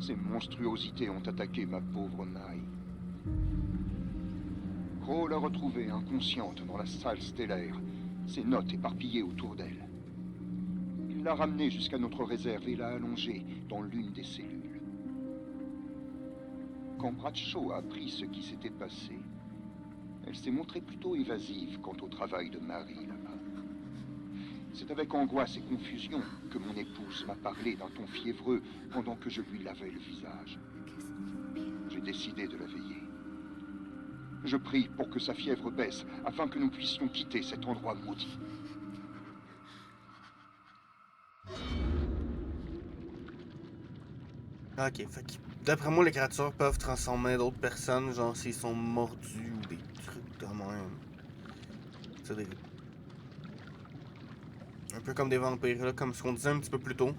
Speaker 7: Ces monstruosités ont attaqué ma pauvre Mai. Crow l'a retrouvée inconsciente dans la salle stellaire, ses notes éparpillées autour d'elle. Il l'a ramenée jusqu'à notre réserve et l'a allongée dans l'une des cellules. Quand Bradshaw a appris ce qui s'était passé, elle s'est montrée plutôt évasive quant au travail de Marie là-bas. C'est avec angoisse et confusion que mon épouse m'a parlé d'un ton fiévreux pendant que je lui lavais le visage. J'ai décidé de la veiller. Je prie pour que sa fièvre baisse afin que nous puissions quitter cet endroit maudit.
Speaker 1: Ok, fait que d'après moi, les créatures peuvent transformer d'autres personnes, genre s'ils sont mordus ou des trucs de même. C'est des... Un peu comme des vampires, là, comme ce qu'on disait un petit peu plus tôt.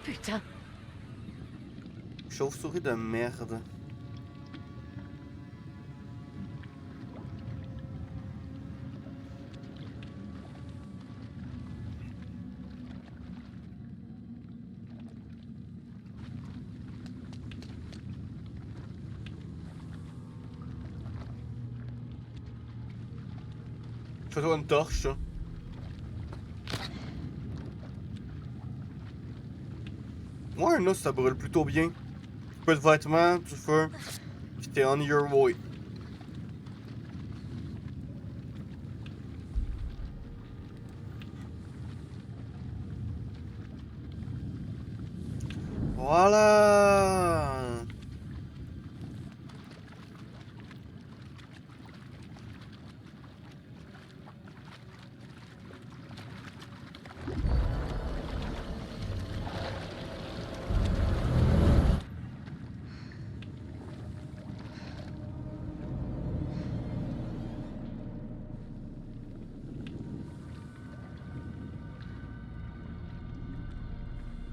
Speaker 10: Putain.
Speaker 1: Chauve-souris de merde. Fais-toi une torche, ça. Ouais, un os, ça brûle plutôt bien. Peu de vêtements, du feu, pis t'es on your way. Voilà.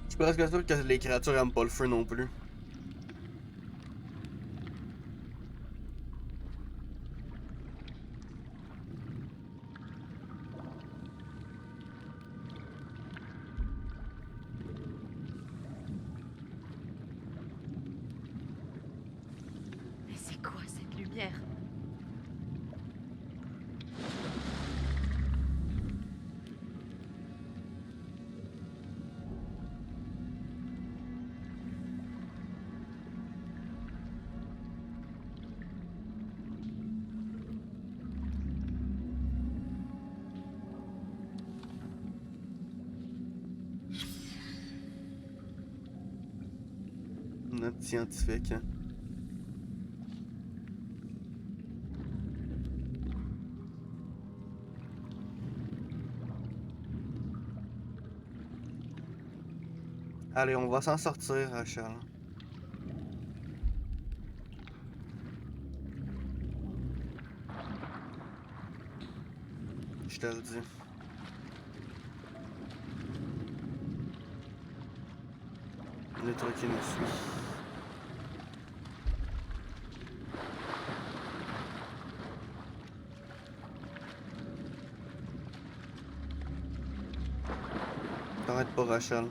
Speaker 1: Je suis presque sûr que les créatures aiment pas le feu non plus.
Speaker 10: Mais c'est quoi cette lumière?
Speaker 1: Note scientifique, hein. Allez, on va s'en sortir, Rachel. Je te le dis. Le truc qui nous suit. T'arrêtes pas, Rachel.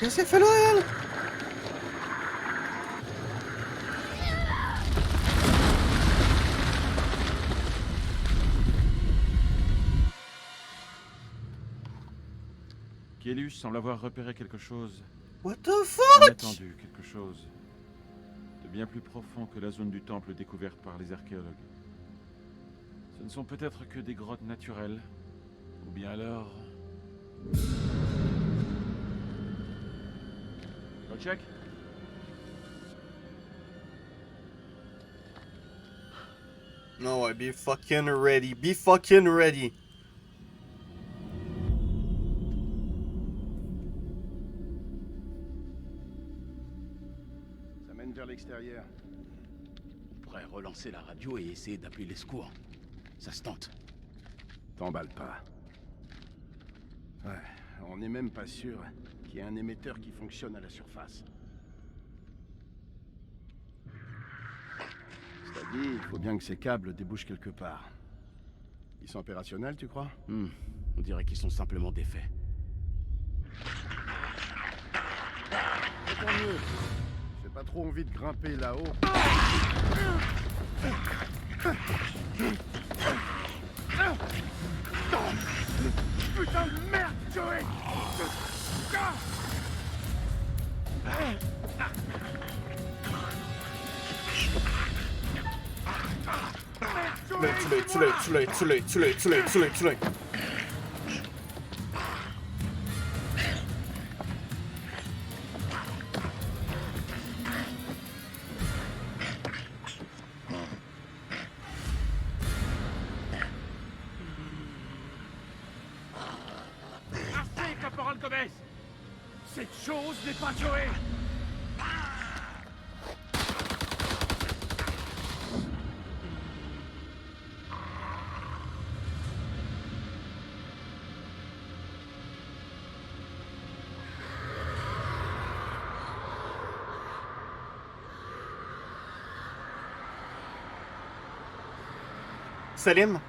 Speaker 1: Qu'est-ce qu'elle fait là, elle?
Speaker 8: Kélus semble avoir repéré quelque chose.
Speaker 1: What the fuck?
Speaker 8: Inattendu, quelque chose de bien plus profond que la zone du temple découverte par les archéologues. Ce ne sont peut-être que des grottes naturelles, ou bien alors... Check.
Speaker 1: No way, be fucking ready. Be fucking ready.
Speaker 6: Ça mène vers l'extérieur.
Speaker 4: On pourrait relancer la radio et essayer d'appeler les secours. Ça se tente.
Speaker 6: T'emballe pas. Ouais, on n'est même pas sûr qu'il y ait un émetteur qui fonctionne à la surface. C'est-à-dire, il faut bien que ces câbles débouchent quelque part. Ils sont opérationnels, tu crois?
Speaker 4: On dirait qu'ils sont simplement défaits.
Speaker 6: C'est tant mieux. J'ai pas trop envie de grimper là-haut. Putain de merde, Joey!
Speaker 1: Too late.
Speaker 3: Assez, Caporal Gomez! Cette chose n'est pas Joey!
Speaker 1: Salim,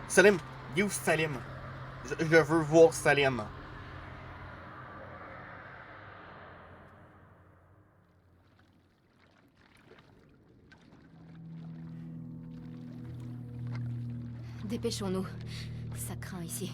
Speaker 1: you Salim. Je veux voir Salim.
Speaker 10: Dépêchons-nous. Ça craint ici.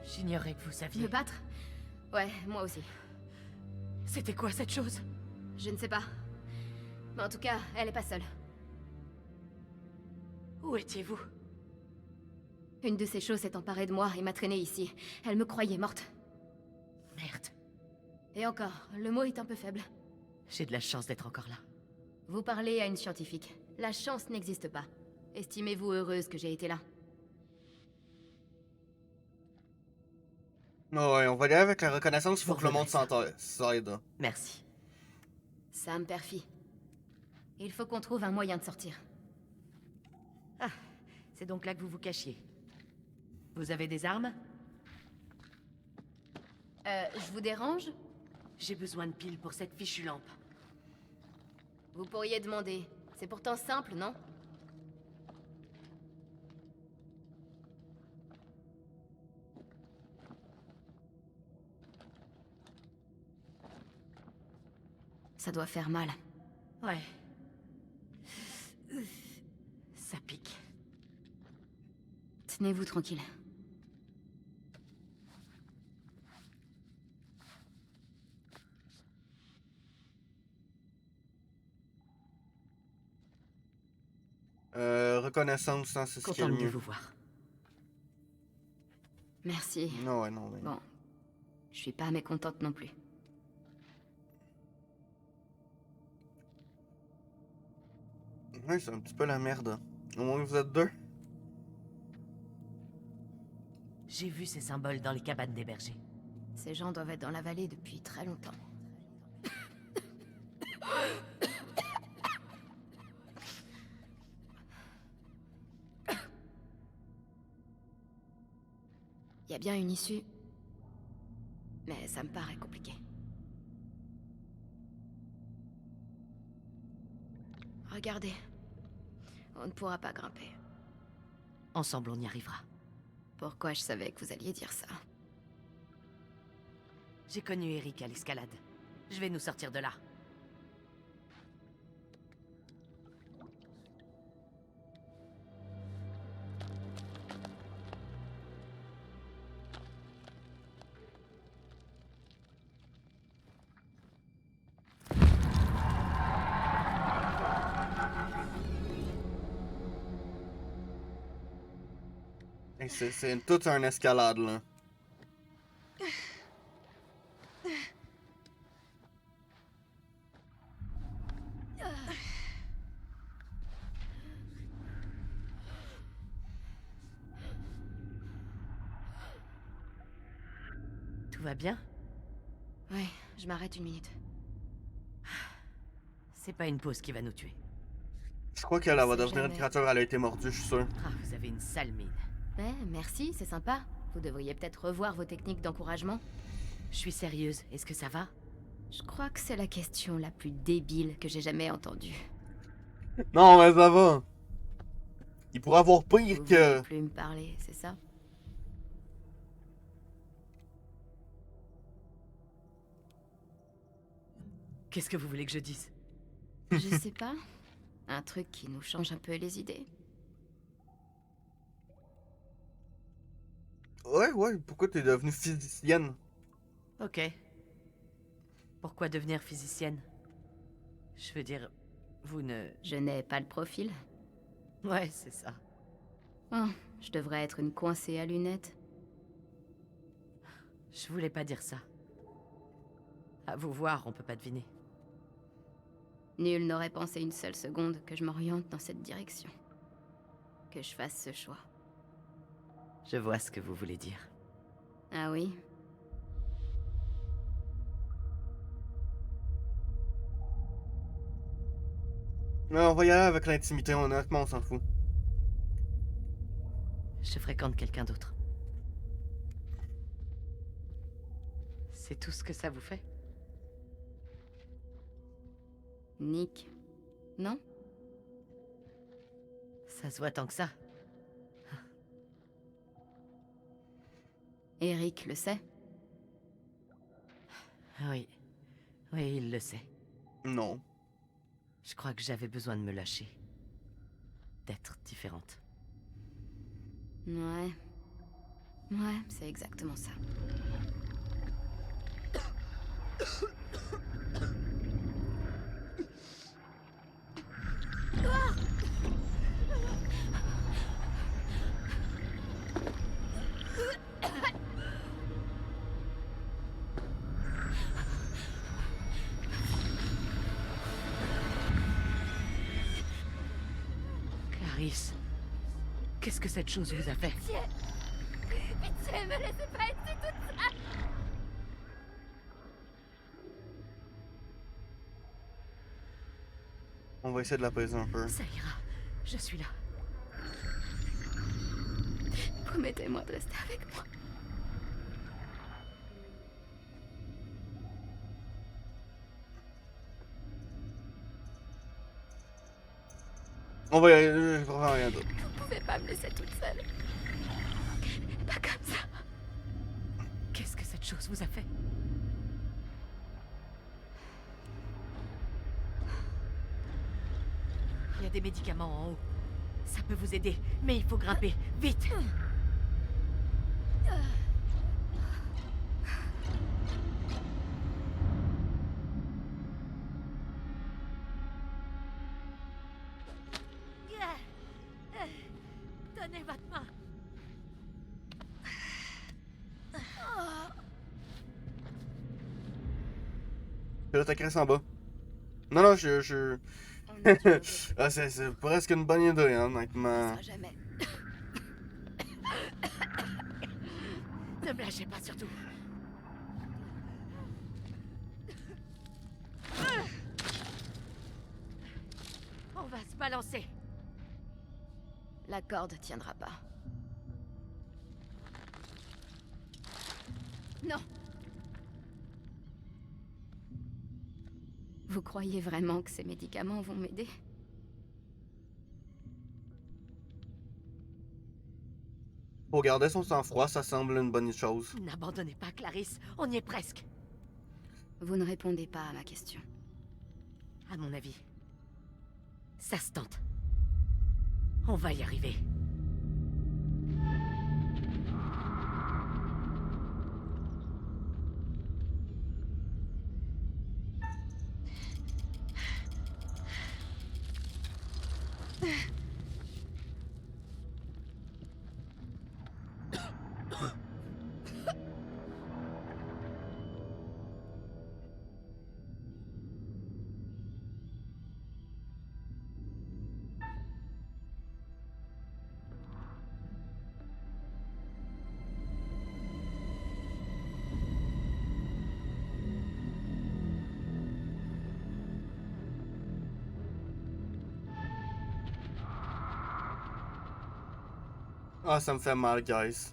Speaker 11: J'ignorais que vous saviez.
Speaker 10: Me battre? Ouais, moi aussi.
Speaker 11: C'était quoi cette chose?
Speaker 10: Je ne sais pas. Mais en tout cas, elle est pas seule.
Speaker 11: Où étiez-vous?
Speaker 10: Une de ces choses s'est emparée de moi et m'a traînée ici. Elle me croyait morte.
Speaker 11: Merde.
Speaker 10: Et encore, le mot est un peu faible.
Speaker 11: J'ai de la chance d'être encore là.
Speaker 10: Vous parlez à une scientifique. La chance n'existe pas. Estimez-vous heureuse que j'ai été là.
Speaker 1: Ouais, on va y aller avec la reconnaissance, faut que le monde s'aide.
Speaker 11: Merci.
Speaker 10: Ça me perfie. Il faut qu'on trouve un moyen de sortir.
Speaker 11: Ah, c'est donc là que vous vous cachiez. Vous avez des armes?
Speaker 10: Je vous dérange?
Speaker 11: J'ai besoin de piles pour cette fichue lampe.
Speaker 10: Vous pourriez demander. C'est pourtant simple, non? Ça doit faire mal.
Speaker 11: Ouais. Ça pique.
Speaker 10: Tenez-vous tranquille.
Speaker 1: Reconnaissance, hein, c'est ce qui est
Speaker 11: Content
Speaker 1: le
Speaker 11: de
Speaker 1: mieux.
Speaker 11: vous voir.
Speaker 10: Merci.
Speaker 1: Non, ouais, non, mais...
Speaker 10: Bon. Je suis pas mécontente non plus.
Speaker 1: Ouais, c'est un petit peu la merde. Au moins vous êtes deux.
Speaker 11: J'ai vu ces symboles dans les cabanes des bergers.
Speaker 10: Ces gens doivent être dans la vallée depuis très longtemps. Il y a bien une issue, mais ça me paraît compliqué. Regardez, on ne pourra pas grimper.
Speaker 11: Ensemble, on y arrivera.
Speaker 10: Pourquoi je savais que vous alliez dire ça?
Speaker 11: J'ai connu Eric à l'escalade. Je vais nous sortir de là.
Speaker 1: Hey, c'est toute une escalade, là.
Speaker 11: Tout va bien?
Speaker 10: Ouais, je m'arrête une minute.
Speaker 11: C'est pas une pause qui va nous tuer.
Speaker 1: Je crois qu'elle va
Speaker 10: C'est
Speaker 1: devenir une
Speaker 10: jamais.
Speaker 1: créature, elle a été mordue, je suis sûr.
Speaker 11: Ah, vous avez une sale mine.
Speaker 10: Merci, c'est sympa. Vous devriez peut-être revoir vos techniques d'encouragement.
Speaker 11: Je suis sérieuse, est-ce que ça va?
Speaker 10: Je crois que c'est la question la plus débile que j'ai jamais entendue.
Speaker 1: Non, mais ça va. Il pourrait avoir pire
Speaker 10: Vous
Speaker 1: que...
Speaker 10: voulez plus me parler, c'est ça?
Speaker 11: Qu'est-ce que vous voulez que je dise?
Speaker 10: Je sais pas. Un truc qui nous change un peu les idées.
Speaker 1: Ouais, pourquoi t'es devenue physicienne?
Speaker 11: Ok. Pourquoi devenir physicienne? Je veux dire, vous ne...
Speaker 10: Je n'ai pas le profil.
Speaker 11: Ouais, c'est ça.
Speaker 10: Oh, je devrais être une coincée à lunettes.
Speaker 11: Je voulais pas dire ça. À vous voir, on peut pas deviner.
Speaker 10: Nul n'aurait pensé une seule seconde que je m'oriente dans cette direction. Que je fasse ce choix.
Speaker 11: Je vois ce que vous voulez dire.
Speaker 10: Ah oui?
Speaker 1: Non, on va y aller avec l'intimité, honnêtement, on s'en fout.
Speaker 11: Je fréquente quelqu'un d'autre. C'est tout ce que ça vous fait?
Speaker 10: Nick. Non?
Speaker 11: Ça se voit tant que ça.
Speaker 10: Eric le sait?
Speaker 11: Oui. Oui, il le sait.
Speaker 1: Non.
Speaker 11: Je crois que j'avais besoin de me lâcher. D'être différente.
Speaker 10: Ouais. Ouais, c'est exactement ça.
Speaker 11: Clarisse, qu'est-ce que cette chose vous a fait?
Speaker 10: Pitié! Pitié, me laissez pas être toute seule!
Speaker 1: On va essayer de l'apaiser un peu.
Speaker 11: Ça ira. Je suis là.
Speaker 10: Promettez-moi de rester avec moi.
Speaker 1: On va y aller, je comprends rien d'autre.
Speaker 10: Vous pouvez pas me laisser toute seule. Pas comme ça.
Speaker 11: Qu'est-ce que cette chose vous a fait? Il y a des médicaments en haut. Ça peut vous aider, mais il faut grimper. Vite! Donnez votre main.
Speaker 1: Je vais t'accrocher en bas. Non, je...
Speaker 10: On est toujours
Speaker 1: Ah, c'est presque une bonne idée, hein, honnêtement.
Speaker 10: Ça jamais.
Speaker 11: Ne me lâchez pas surtout. va se balancer.
Speaker 10: La corde tiendra pas. Non! Vous croyez vraiment que ces médicaments vont m'aider?
Speaker 1: Pour garder son sang-froid, ça semble une bonne chose.
Speaker 11: N'abandonnez pas, Clarisse. On y est presque.
Speaker 10: Vous ne répondez pas à ma question.
Speaker 11: À mon avis, ça se tente. On va y arriver.
Speaker 1: Ah, ça me fait mal, guys.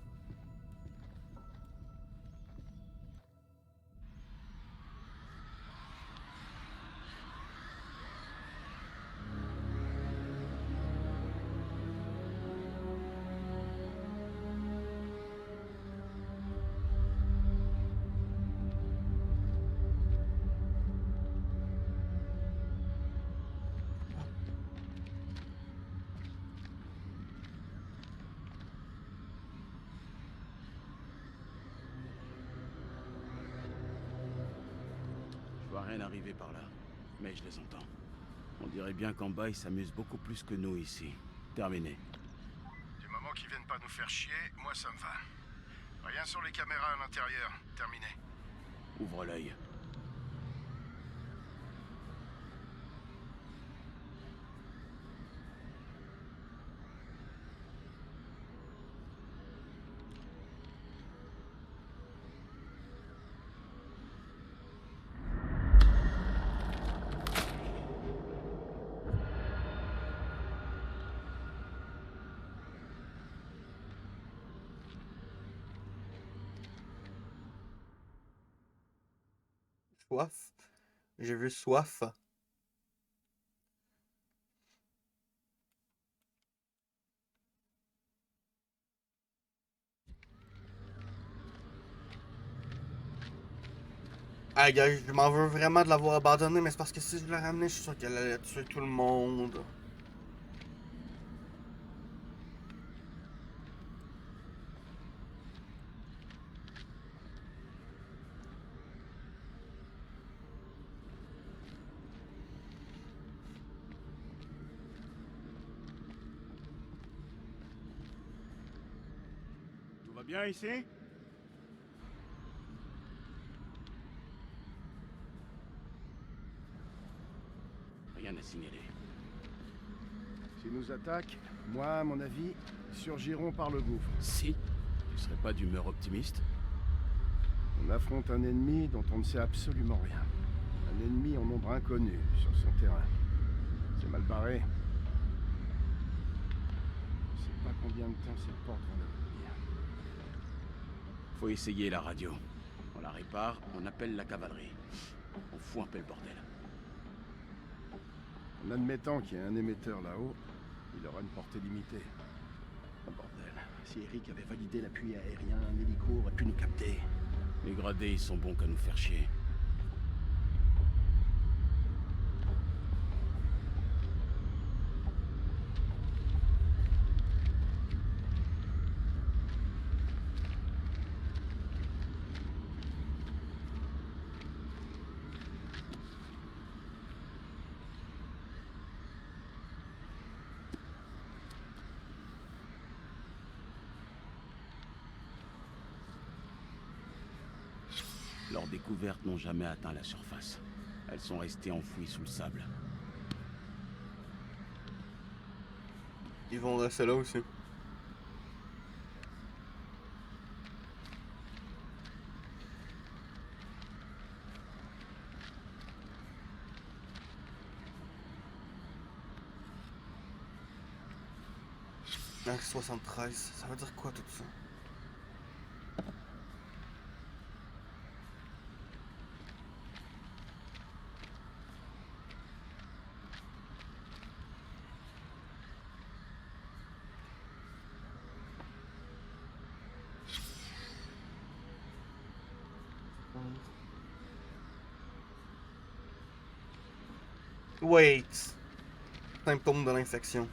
Speaker 5: Je vois rien arriver par là, mais je les entends. On dirait bien qu'en bas, ils s'amusent beaucoup plus que nous ici. Terminé.
Speaker 6: Du moment qu'ils viennent pas nous faire chier, moi ça me va. Rien sur les caméras à l'intérieur. Terminé.
Speaker 5: Ouvre l'œil.
Speaker 1: Soif. J'ai vu soif. Ah, gars, je m'en veux vraiment de l'avoir abandonné, mais c'est parce que si je la ramenais, je suis sûr qu'elle allait tuer tout le monde.
Speaker 5: Tout va bien ici? Rien à signaler.
Speaker 6: S'ils nous attaquent, moi, à mon avis, surgiront par le gouffre.
Speaker 5: Si? Tu serais pas d'humeur optimiste?
Speaker 6: On affronte un ennemi dont on ne sait absolument rien. Un ennemi en nombre inconnu sur son terrain. C'est mal barré. Je sais pas combien de temps cette porte va nous tenir.
Speaker 5: Faut essayer la radio. On la répare, on appelle la cavalerie. On fout un peu le bordel.
Speaker 6: En admettant qu'il y ait un émetteur là-haut, il aura une portée limitée.
Speaker 4: Oh bordel, si Eric avait validé l'appui aérien, un hélico aurait pu nous capter.
Speaker 5: Les gradés, ils sont bons qu'à nous faire chier. Leurs découvertes n'ont jamais atteint la surface. Elles sont restées enfouies sous le sable.
Speaker 1: Ils vont rester là aussi. Henri 73, ça veut dire quoi tout ça? Wait. Symptômes de l'infection.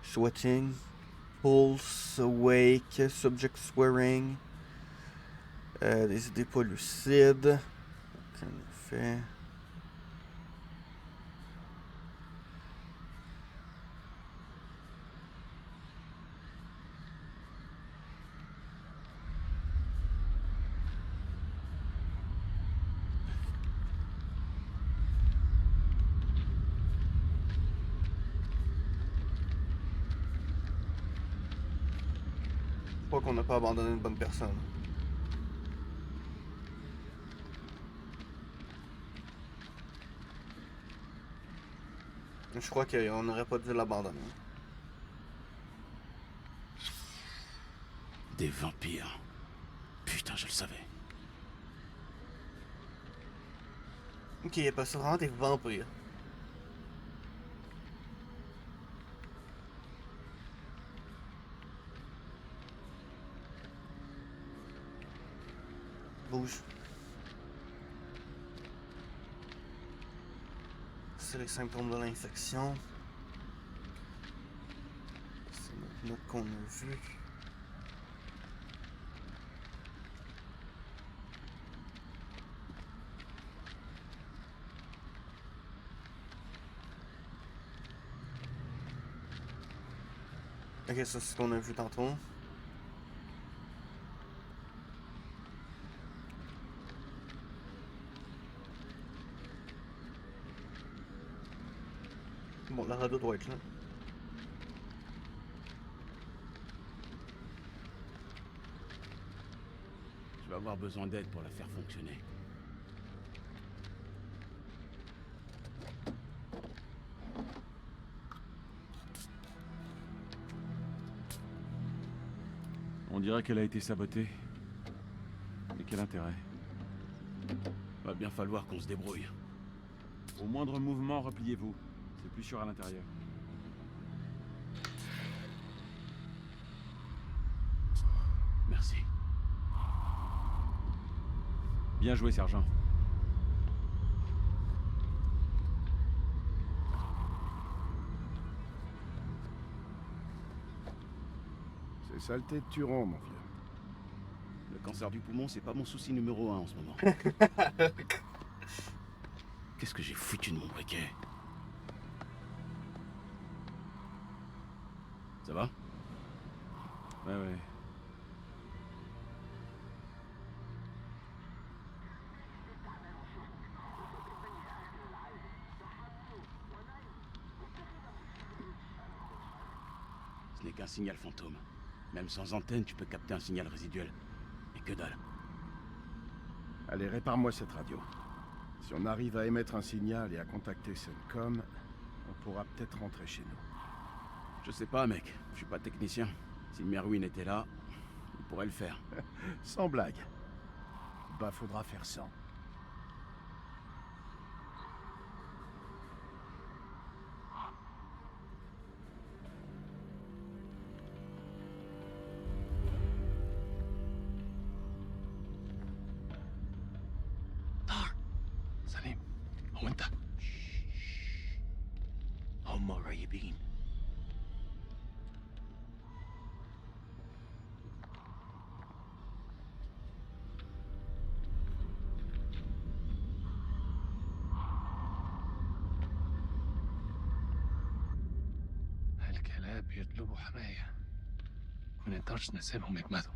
Speaker 1: Sweating. Pulse awake. Subject swearing. Des idées pas lucides. Aucun effet. Je crois qu'on n'a pas abandonné une bonne personne. Je crois qu'on n'aurait pas dû l'abandonner.
Speaker 4: Des vampires. Putain, je le savais.
Speaker 1: Ok, il y a pas vraiment des vampires. Bouge. C'est les symptômes de l'infection. C'est notre note qu'on a vue. Ok, ça c'est ce qu'on a vu tantôt. Bon, la radio doit être là.
Speaker 4: Je vais avoir besoin d'aide pour la faire fonctionner.
Speaker 8: On dirait qu'elle a été sabotée. Mais quel intérêt?
Speaker 4: Va bien falloir qu'on se débrouille.
Speaker 8: Au moindre mouvement, repliez-vous. C'est plus sûr à l'intérieur.
Speaker 4: Merci.
Speaker 8: Bien joué, sergent.
Speaker 6: C'est saleté de Turon, mon vieux.
Speaker 4: Le cancer du poumon, c'est pas mon souci numéro 1 en ce moment. Qu'est-ce que j'ai foutu de mon briquet? Ça va?
Speaker 8: Ouais, ouais.
Speaker 4: Ce n'est qu'un signal fantôme. Même sans antenne, tu peux capter un signal résiduel. Et que dalle.
Speaker 6: Allez, répare-moi cette radio. Si on arrive à émettre un signal et à contacter Suncom, on pourra peut-être rentrer chez nous.
Speaker 4: Je sais pas, mec. Je suis pas technicien. Si Merwin était là, il pourrait le faire.
Speaker 6: Sans blague. Bah, faudra faire sans.
Speaker 9: سليم هو انت هم قريبين الكلاب يطلبوا حماية ما نقدرش نسيبهم يجمدوا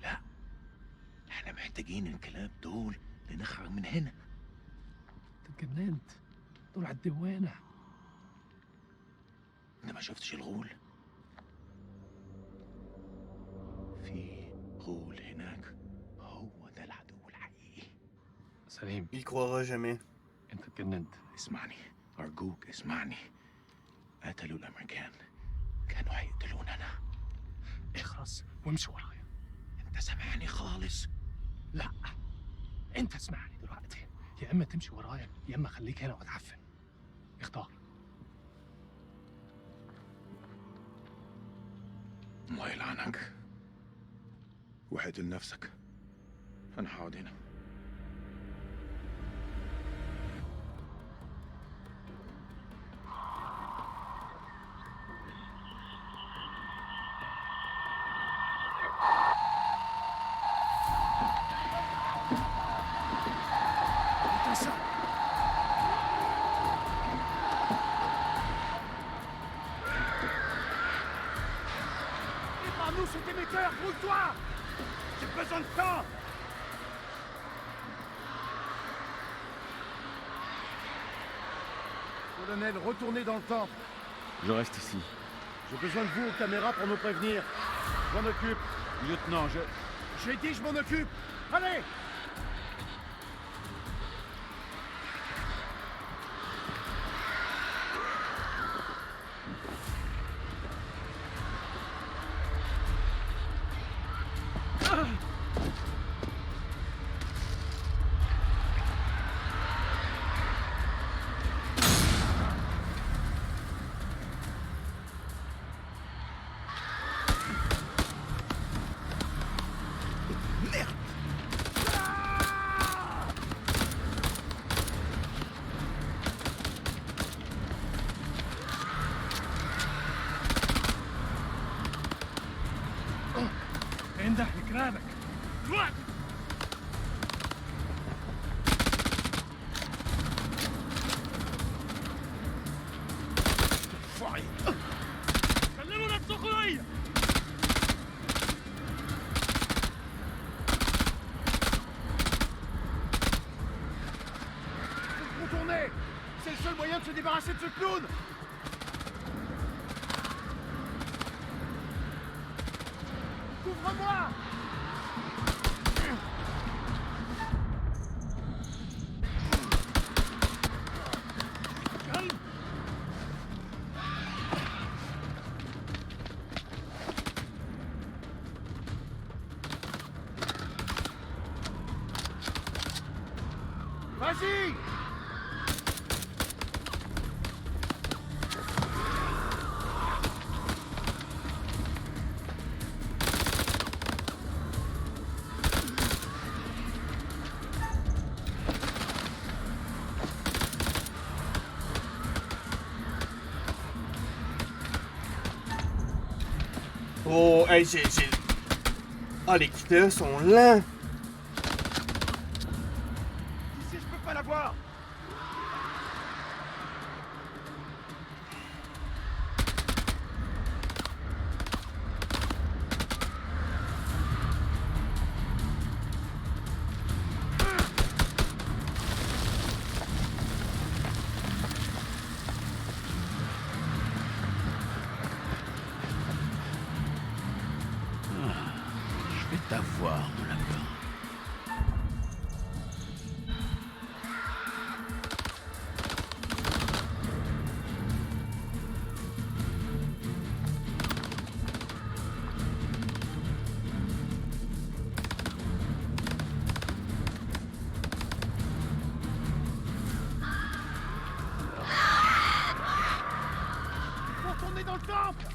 Speaker 9: لا احنا محتاجين الكلاب دول لنخرج من هنا اتجننت دول على الدوانة انت ما شفتش الغول في غول هناك هو ده العدو الحقيقي
Speaker 12: سليم
Speaker 1: Il croira jamais.
Speaker 12: انت اتجننت.
Speaker 9: اسمعني أرجوك اسمعني. قتلوا الأمريكان، كانوا هيقتلوننا.
Speaker 12: اخرس وامشي ورايا.
Speaker 9: أنت سامعني خالص؟
Speaker 12: لا انت اسمعني دلوقتي، يا اما تمشي ورايا يا اما خليك هنا واتعفن. اختار.
Speaker 9: الله يلعنك. وحدل نفسك. أنا هقعد هنا.
Speaker 4: Prépare-nous cet émetteur, bouge-toi! J'ai besoin de temps!
Speaker 6: Colonel, retournez dans le temple.
Speaker 8: Je reste ici.
Speaker 6: J'ai besoin de vous aux caméras pour nous prévenir. Je m'en occupe.
Speaker 8: Lieutenant,
Speaker 6: J'ai dit je m'en occupe. Allez!
Speaker 12: انده لكرامك.
Speaker 3: Droite! سلموا نفسكم ليا!
Speaker 6: Retournez! C'est le seul moyen de se débarrasser de ce clown! Couvre-moi!
Speaker 3: Calme!
Speaker 6: Vas-y!
Speaker 1: Oh, hey, Ah, les quitteurs sont lents!
Speaker 4: Ici, je peux pas la voir! Je vais t'avoir, mon lapin.
Speaker 6: Faut retourner dans le temple!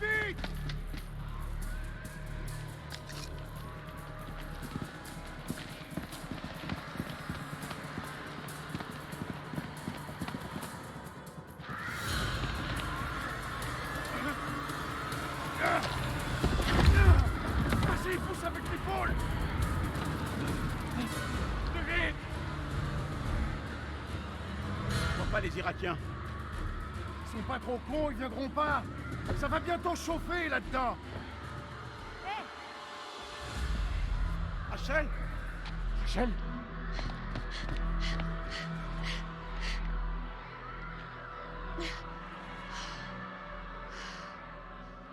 Speaker 6: Vite!
Speaker 3: Vas-y, pousse avec l'épaule! Plus vite!
Speaker 4: Je vois pas les Irakiens.
Speaker 6: Ils sont pas trop cons, ils viendront pas! Ça va bientôt chauffer là-dedans!
Speaker 4: Rachel?
Speaker 12: Rachel.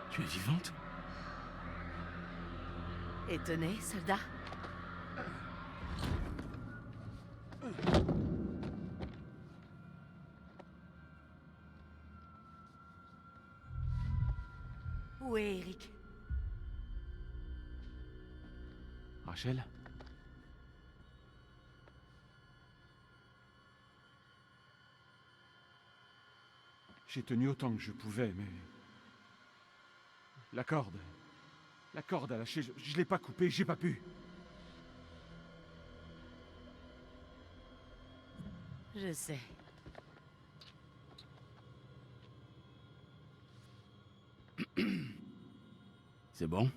Speaker 4: Tu es vivante?
Speaker 11: Étonné, soldat? Où est Eric?
Speaker 8: Rachel? J'ai tenu autant que je pouvais, mais... La corde a lâché, je l'ai pas coupée, j'ai pas pu.
Speaker 11: Je sais.
Speaker 5: C'est bon?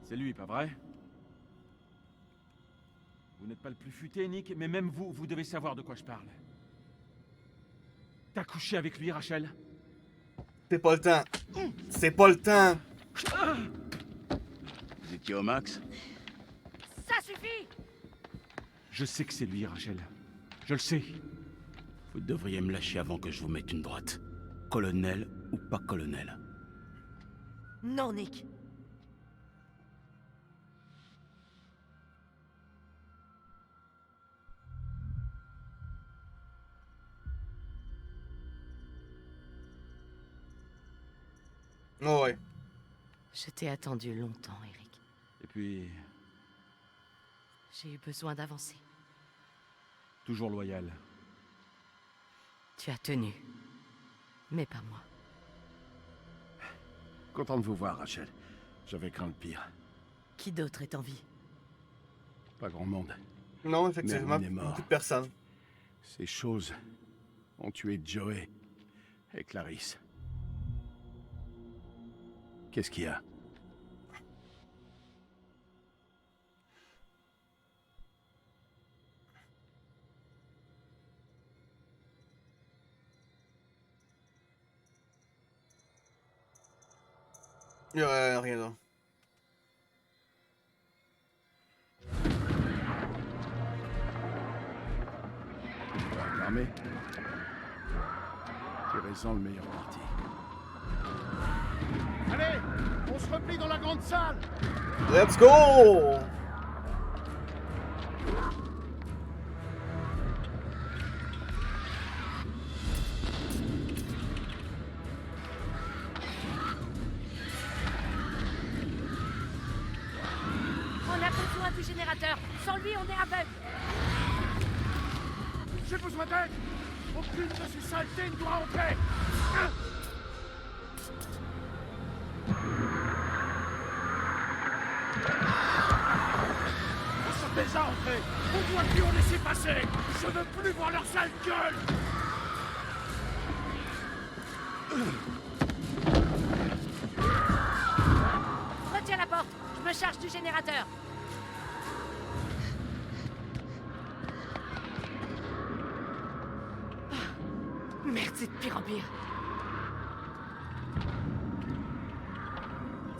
Speaker 8: C'est lui, pas vrai? Vous n'êtes pas le plus futé, Nick, mais même vous, vous devez savoir de quoi je parle. T'as couché avec lui, Rachel?
Speaker 1: C'est pas le temps. C'est pas le temps.
Speaker 5: Vous étiez au max?
Speaker 11: Ça suffit!
Speaker 8: Je sais que c'est lui, Rachel. Je le sais.
Speaker 5: Vous devriez me lâcher avant que je vous mette une droite. Colonel ou pas colonel.
Speaker 11: Non, Nick.
Speaker 1: Oh ouais.
Speaker 11: Je t'ai attendu longtemps, Eric.
Speaker 8: Et puis...
Speaker 11: J'ai eu besoin d'avancer.
Speaker 8: toujours loyal.
Speaker 11: Tu as tenu. Mais pas moi.
Speaker 6: Content de vous voir, Rachel. J'avais craint le pire.
Speaker 11: Qui d'autre est en vie?
Speaker 6: Pas grand monde.
Speaker 1: Non, effectivement,
Speaker 6: Merwin est mort.
Speaker 1: beaucoup de personnes.
Speaker 6: Ces choses ont tué Joey et Clarisse. Qu'est-ce qu'il y a?
Speaker 1: Il y a rien d'autre.
Speaker 6: Armé. Tirez-en le meilleur parti. Allez, on se replie dans la grande salle.
Speaker 1: Let's go!
Speaker 11: On a besoin du générateur. Sans lui, on est aveugle.
Speaker 6: J'ai besoin d'aide. Aucune de ces saletés ne doit entrer. Ils sont déjà entrés. On doit plus en laisser passer. Je veux plus voir leur sale gueule.
Speaker 11: Retiens la porte. Je me charge du générateur. Merde, c'est de pire en pire.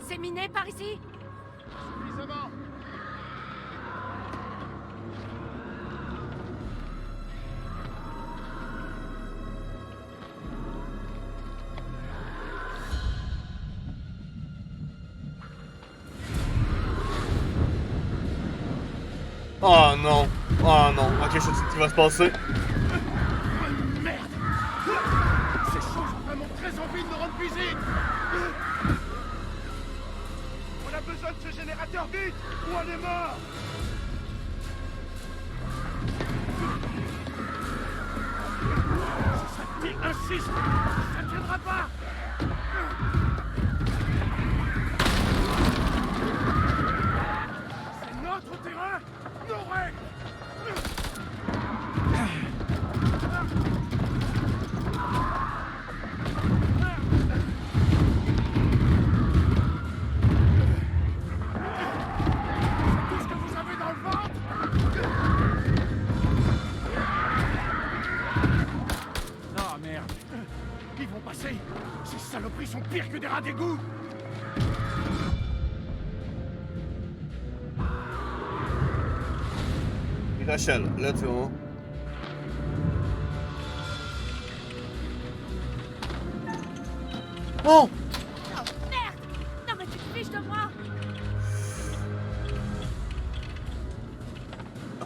Speaker 11: C'est miné par ici?
Speaker 6: Suffisamment.
Speaker 1: Oh non! Oh non! Ok, je sais ce qui va se passer.
Speaker 6: Merde. Ces choses ont vraiment très envie de me rendre visite. On a besoin de ce générateur vite ou on est mort. Si ça te insiste, ça ne tiendra pas. C'est notre terrain, nos règles. Tout ce que vous avez dans le ventre.
Speaker 8: Non, merde.
Speaker 6: Ils vont passer. Ces saloperies sont pires que des rats d'égout.
Speaker 1: Rachel, let's go. Oh!
Speaker 11: Oh merde! Non mais tu te fiches de moi!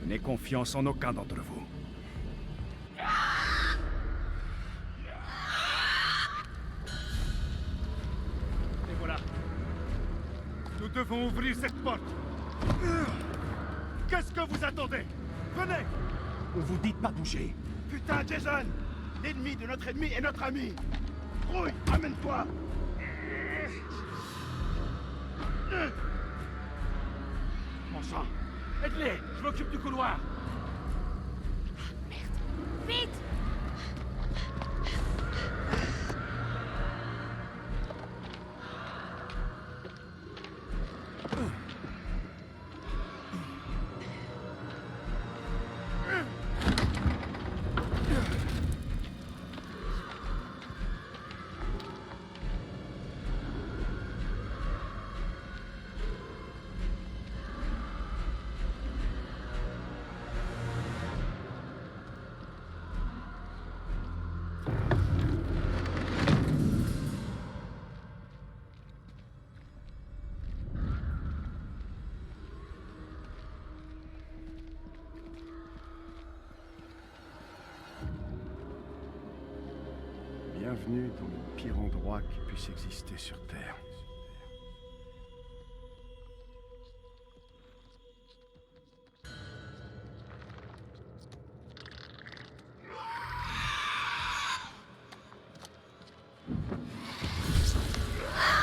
Speaker 6: Je n'ai confiance en aucun d'entre vous.
Speaker 3: Et voilà. Nous devons ouvrir cette porte. Qu'est-ce que vous attendez? Venez!
Speaker 4: On vous dit de pas bouger.
Speaker 3: Putain, Jason! L'ennemi de notre ennemi est notre ami! Rouille, amène-toi! Mon sang! Aide-les! Je m'occupe du couloir!
Speaker 11: Vite!
Speaker 6: Bienvenue dans le pire endroit qui puisse exister sur Terre.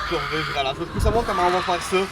Speaker 1: Survivre à la toute. Faut savoir comment on va faire ça.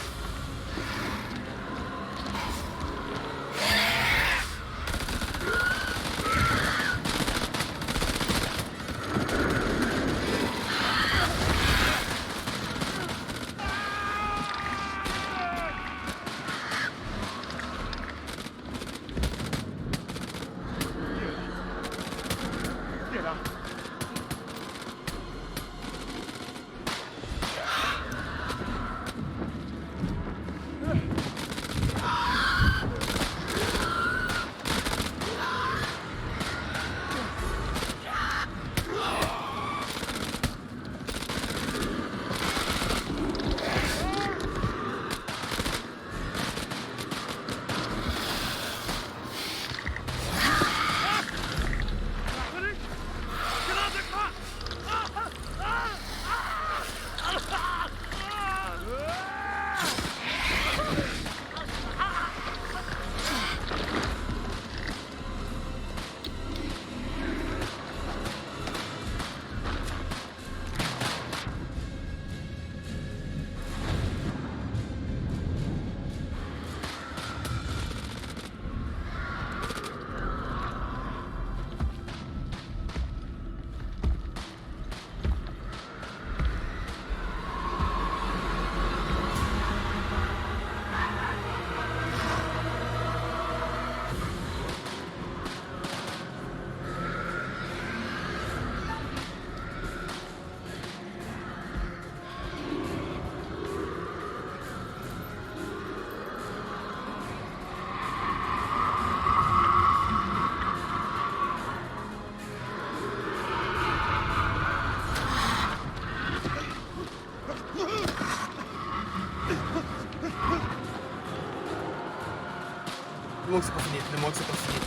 Speaker 1: Dis-moi que c'est pas fini, dis-moi que c'est pas fini.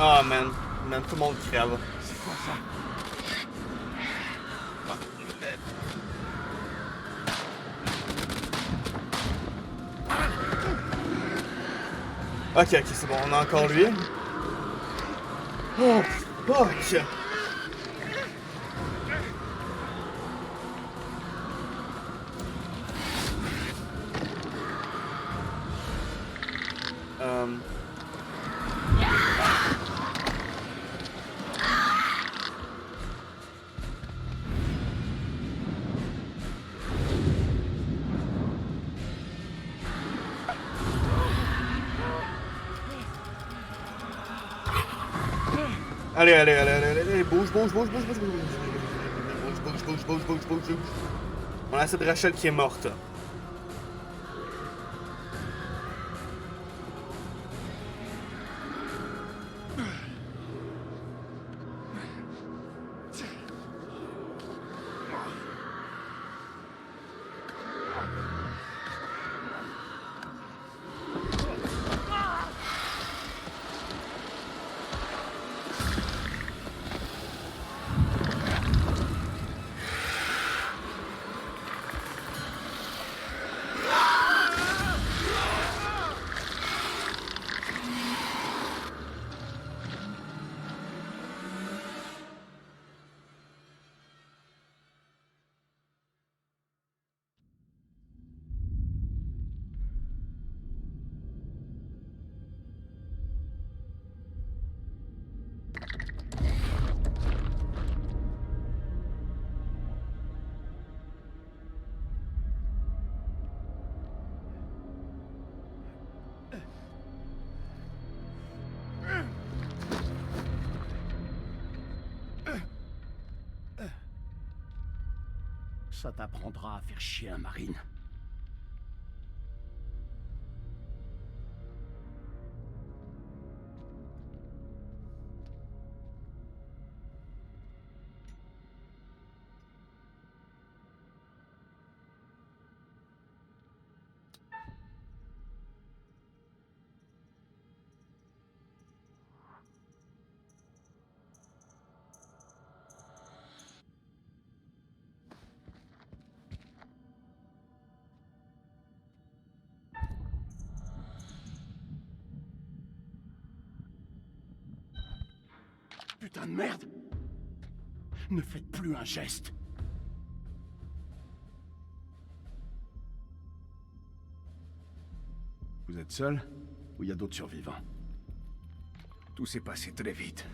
Speaker 1: Ah man, tout le monde crève.
Speaker 3: C'est quoi ça?
Speaker 1: Ok, c'est bon, on a encore lui. Oh, fuck! Allez, allez, allez, allez, allez, bouge, bouge, bouge, bouge, bouge, bouge, bouge, bouge, bouge, bouge, bouge, bouge, bouge. On a cette Rachel qui est morte.
Speaker 4: Ça t'apprendra à faire chier un marine. Putain de merde! Ne faites plus un geste. Vous êtes seul? Ou il y a d'autres survivants? Tout s'est passé très vite.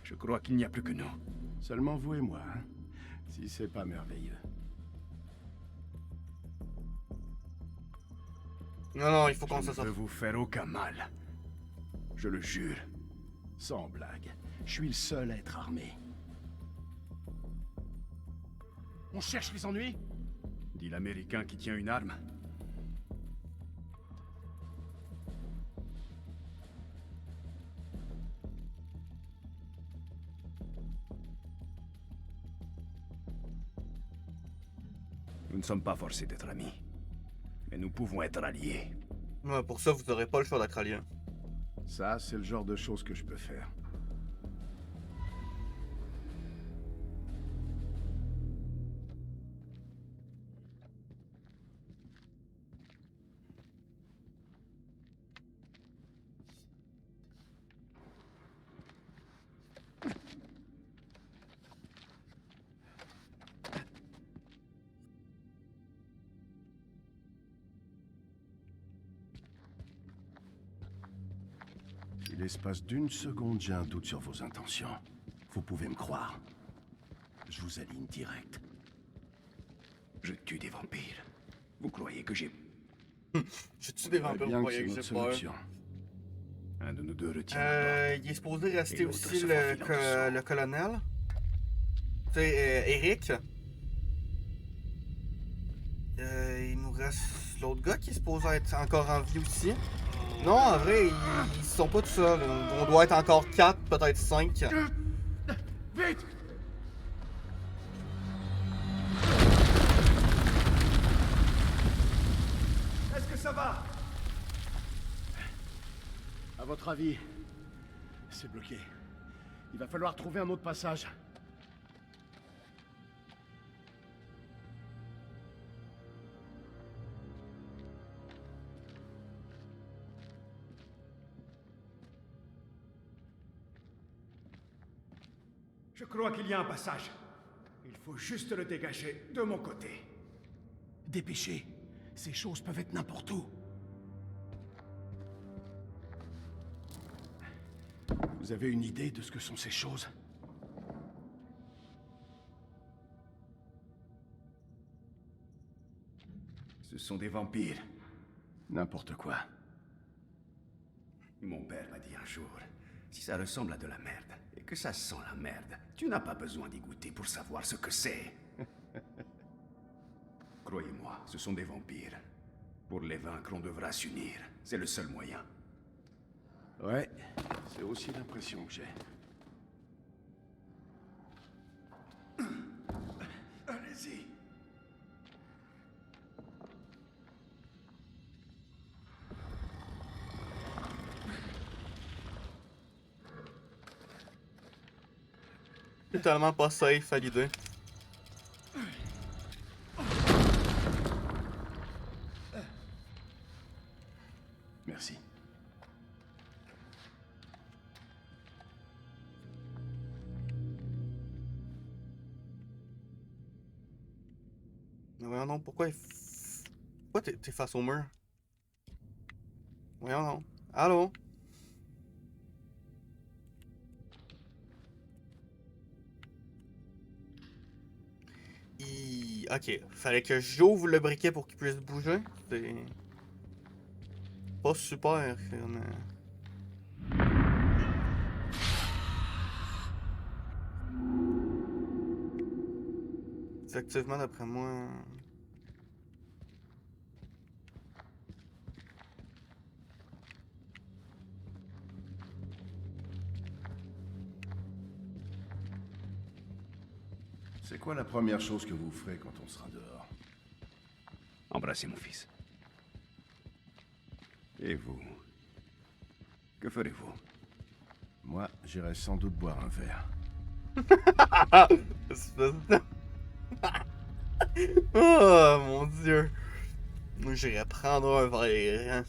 Speaker 4: Je crois qu'il n'y a plus que nous. Seulement vous et moi, hein? Si c'est pas merveilleux.
Speaker 1: Non, non, il faut qu'on
Speaker 4: Je
Speaker 1: se
Speaker 4: ne
Speaker 1: sorte.
Speaker 4: veux vous faire aucun mal. Je le jure. Sans blague. Je suis le seul à être armé. On cherche les ennuis? Dit l'Américain qui tient une arme. Nous ne sommes pas forcés d'être amis. Mais nous pouvons être alliés.
Speaker 1: Ouais, pour ça, vous n'aurez pas le choix d'être allié.
Speaker 6: Ça, c'est le genre de choses que je peux faire.
Speaker 4: Si l'espace d'une seconde j'ai un doute sur vos intentions, vous pouvez me croire. Je vous aligne direct. Je tue des vampires. Vous croyez que j'ai...
Speaker 1: Je tue des vampires, vous croyez que j'ai peur.
Speaker 4: Un de nous deux retient la porte.
Speaker 1: Il est supposé rester
Speaker 4: Et l'autre
Speaker 1: aussi
Speaker 4: se faufile en dessous.
Speaker 1: le colonel. Tu sais, Eric. Il nous reste l'autre gars qui est supposé être encore en vie aussi. Non, en vrai, ils sont pas tout seuls. On doit être encore 4, peut-être 5.
Speaker 4: Vite!
Speaker 6: Est-ce que ça va?
Speaker 4: À votre avis, c'est bloqué. Il va falloir trouver un autre passage.
Speaker 6: Je crois qu'il y a un passage. Il faut juste le dégager de mon côté.
Speaker 4: Dépêchez. Ces choses peuvent être n'importe où. Vous avez une idée de ce que sont ces choses?
Speaker 2: Ce sont des vampires.
Speaker 4: N'importe quoi.
Speaker 2: Mon père m'a dit un jour, Si ça ressemble à de la merde, et que ça sent la merde, tu n'as pas besoin d'y goûter pour savoir ce que c'est. Croyez-moi, ce sont des vampires. Pour les vaincre, on devra s'unir. C'est le seul moyen.
Speaker 6: Ouais, c'est aussi l'impression que j'ai.
Speaker 2: Allez-y.
Speaker 1: C'est tellement pas safe à l'idée.
Speaker 6: Merci.
Speaker 1: Mais voyons donc, pourquoi pourquoi t'es face au mur? Voyons donc. Allô? Ok, fallait que j'ouvre le briquet pour qu'il puisse bouger. C'est pas super. Effectivement, d'après moi.
Speaker 6: C'est quoi la première chose que vous ferez quand on sera dehors?
Speaker 2: Embrassez mon fils. Et vous? Que ferez-vous?
Speaker 6: Moi, j'irai sans doute boire un verre.
Speaker 1: Oh mon dieu. J'irais prendre un verre. Hein.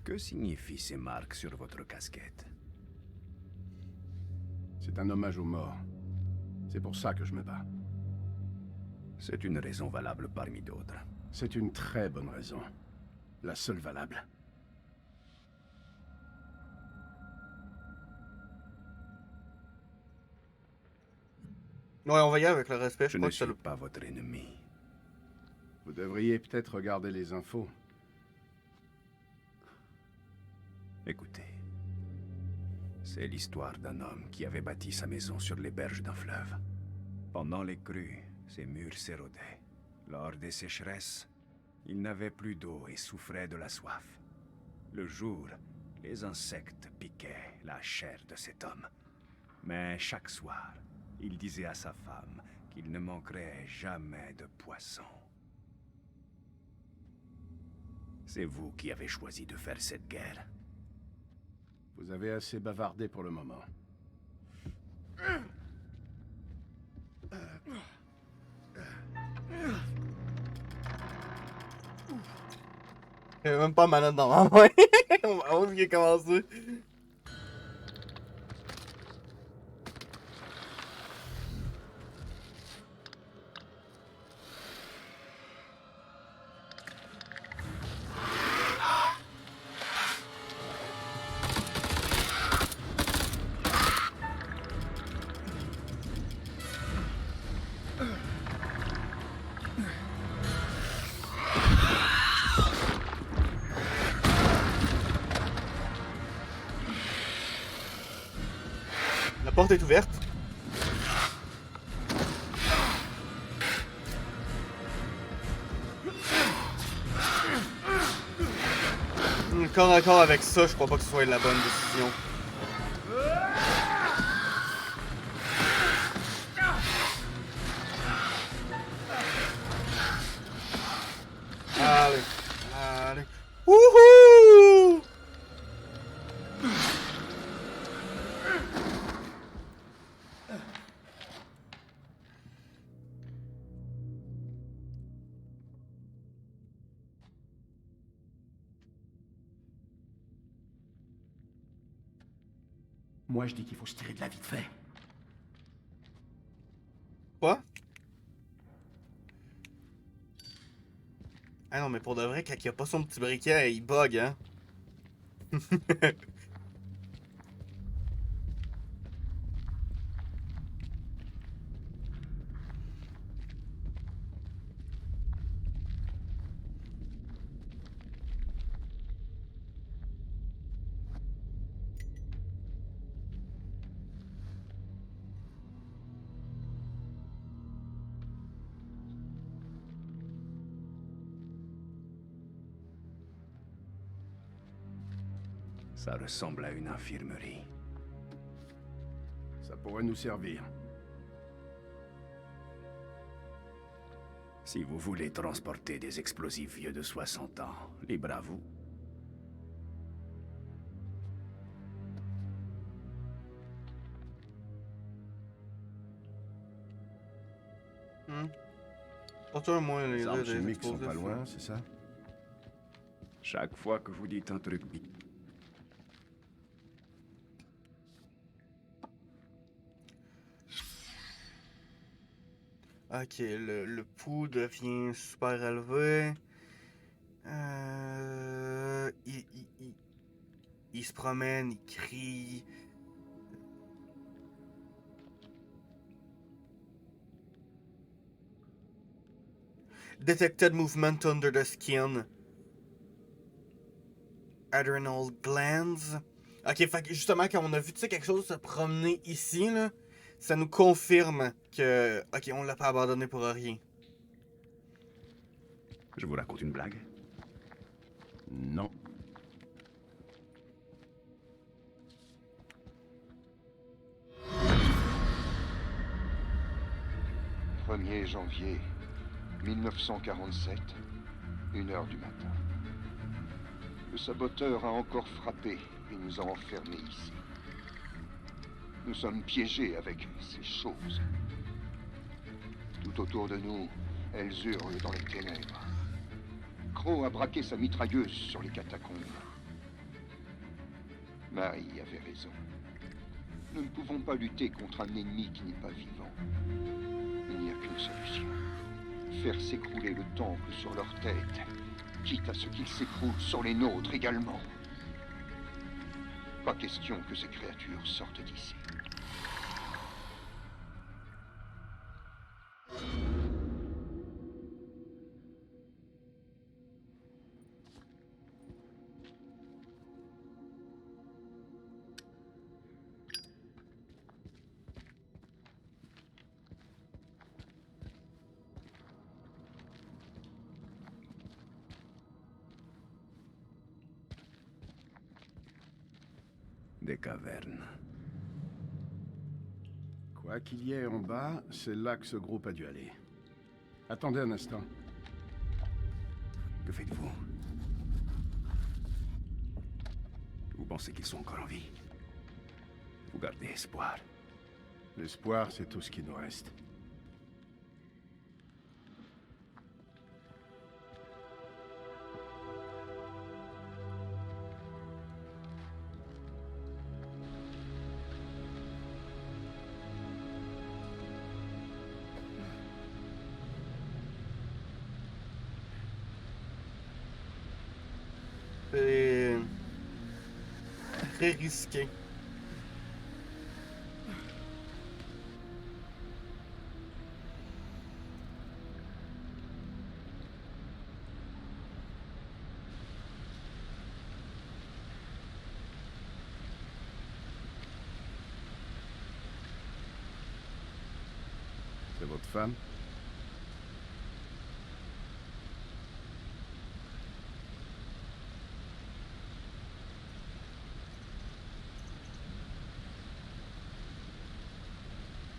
Speaker 2: Que signifient ces marques sur votre casquette?
Speaker 6: C'est un hommage aux morts. C'est pour ça que je me bats.
Speaker 2: C'est une raison valable parmi d'autres.
Speaker 6: C'est une très bonne raison. La seule valable.
Speaker 1: Ouais, on va y aller avec le respect.
Speaker 2: Je ne suis pas votre ennemi.
Speaker 6: Vous devriez peut-être regarder les infos.
Speaker 2: Écoutez. C'est l'histoire d'un homme qui avait bâti sa maison sur les berges d'un fleuve. Pendant les crues, ses murs s'érodaient. Lors des sécheresses, il n'avait plus d'eau et souffrait de la soif. Le jour, les insectes piquaient la chair de cet homme. Mais chaque soir, il disait à sa femme qu'il ne manquerait jamais de poissons. C'est vous qui avez choisi de faire cette guerre.
Speaker 6: Vous avez assez bavardé pour le moment.
Speaker 1: Il n'y a même pas manette dans ma main. On va voir ce qui a commencé. La porte est ouverte. Corps à corps avec ça, je crois pas que ce soit la bonne décision. Allez, allez. Wouhou!
Speaker 4: Moi, je dis qu'il faut se tirer de la vite fait.
Speaker 1: Quoi? Ah non, mais pour de vrai, quand il a pas son petit briquet, il bug, hein?
Speaker 2: Ça ressemble à une infirmerie.
Speaker 6: Ça pourrait nous servir.
Speaker 2: Si vous voulez transporter des explosifs vieux de 60 ans, libre à vous.
Speaker 1: Retourne-moi les
Speaker 6: Les armes
Speaker 1: des
Speaker 6: chimiques sont
Speaker 1: explosifs,
Speaker 6: pas loin,
Speaker 1: là.
Speaker 6: c'est ça?
Speaker 2: Chaque fois que vous dites un truc...
Speaker 1: Ok, le pouls devient super élevé. Il se promène, il crie. Detected movement under the skin. Adrenal glands. Ok, fait que justement, quand on a vu quelque chose se promener ici, là, ça nous confirme que... Ok, on l'a pas abandonné pour rien.
Speaker 2: Je vous raconte une blague?
Speaker 6: Non.
Speaker 7: 1er janvier 1947, 1h du matin. Le saboteur a encore frappé et nous a enfermés ici. Nous sommes piégés avec ces choses. Tout autour de nous, elles hurlent dans les ténèbres. Crow a braqué sa mitrailleuse sur les catacombes. Marie avait raison. Nous ne pouvons pas lutter contre un ennemi qui n'est pas vivant. Il n'y a qu'une solution. Faire s'écrouler le temple sur leur tête, quitte à ce qu'il s'écroule sur les nôtres également. Pas question que ces créatures sortent d'ici.
Speaker 2: Des cavernes.
Speaker 6: Quoi qu'il y ait en bas, c'est là que ce groupe a dû aller. Attendez un instant.
Speaker 2: Que faites-vous? Vous pensez qu'ils sont encore en vie? Vous gardez espoir?
Speaker 6: L'espoir, c'est tout ce qui nous reste.
Speaker 1: C'est très risqué.
Speaker 6: C'est votre femme?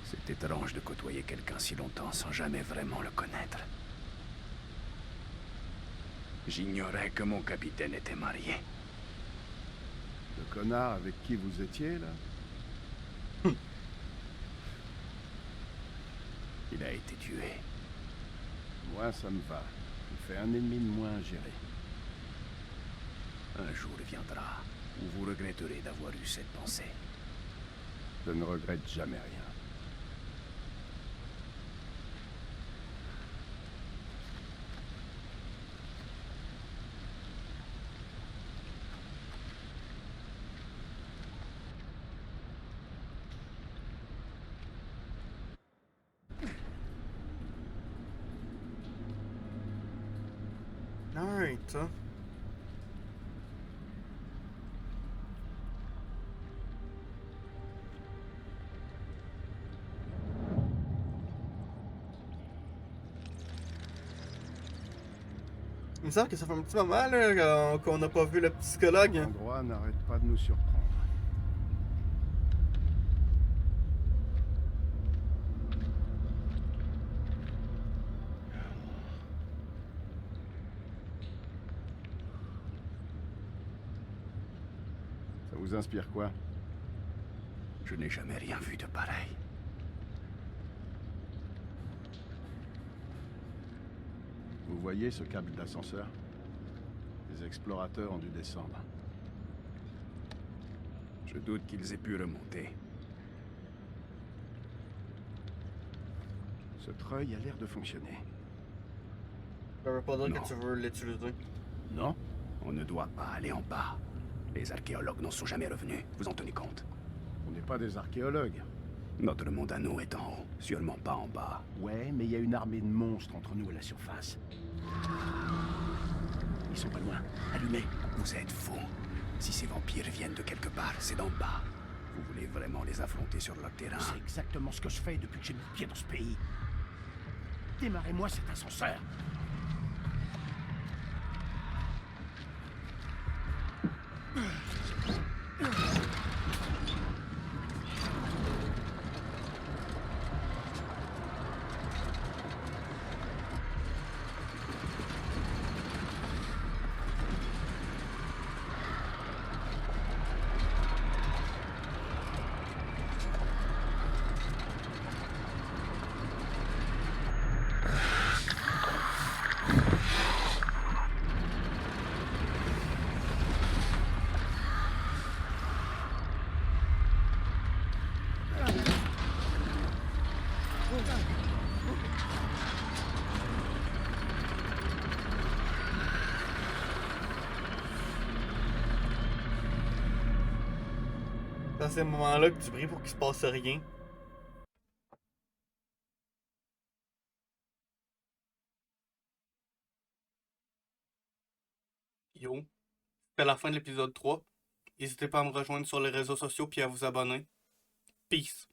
Speaker 2: C'est étrange de côtoyer quelqu'un si longtemps sans jamais vraiment le connaître. J'ignorais que mon capitaine était marié.
Speaker 6: Le connard avec qui vous étiez, là?
Speaker 2: Il a été tué.
Speaker 6: Moi, ça me va. Il fait un ennemi de moins à gérer.
Speaker 2: Un jour viendra où vous regretterez d'avoir eu cette pensée.
Speaker 6: Je ne regrette jamais rien.
Speaker 1: Alright. Il me semble que ça fait un petit moment là, qu'on n'a pas vu le psychologue.
Speaker 6: L'endroit n'arrête pas de nous surprendre. Ça vous inspire quoi?
Speaker 4: Je n'ai jamais rien vu de pareil.
Speaker 6: Vous voyez ce câble d'ascenseur? Les explorateurs ont dû descendre.
Speaker 4: Je doute qu'ils aient pu remonter.
Speaker 6: Ce treuil a l'air de fonctionner.
Speaker 1: Ça veut pas dire
Speaker 4: Non.
Speaker 1: que tu veux l'utiliser.
Speaker 4: Non, on ne doit pas aller en bas. Les archéologues n'en sont jamais revenus, vous en tenez compte?
Speaker 6: On n'est pas des archéologues.
Speaker 4: Notre monde à nous est en haut, sûrement pas en bas.
Speaker 6: Ouais, mais il y a une armée de monstres entre nous et la surface.
Speaker 4: Ils sont pas loin. Allumez. Vous êtes fous. Si ces vampires viennent de quelque part, c'est d'en bas. Vous voulez vraiment les affronter sur leur terrain?
Speaker 5: C'est exactement ce que je fais depuis que j'ai mis le pied dans ce pays. Démarrez-moi cet ascenseur.
Speaker 1: Dans ces moments-là que tu pries pour qu'il se passe rien. Yo, c'est la fin de l'épisode 3. N'hésitez pas à me rejoindre sur les réseaux sociaux puis à vous abonner. Peace.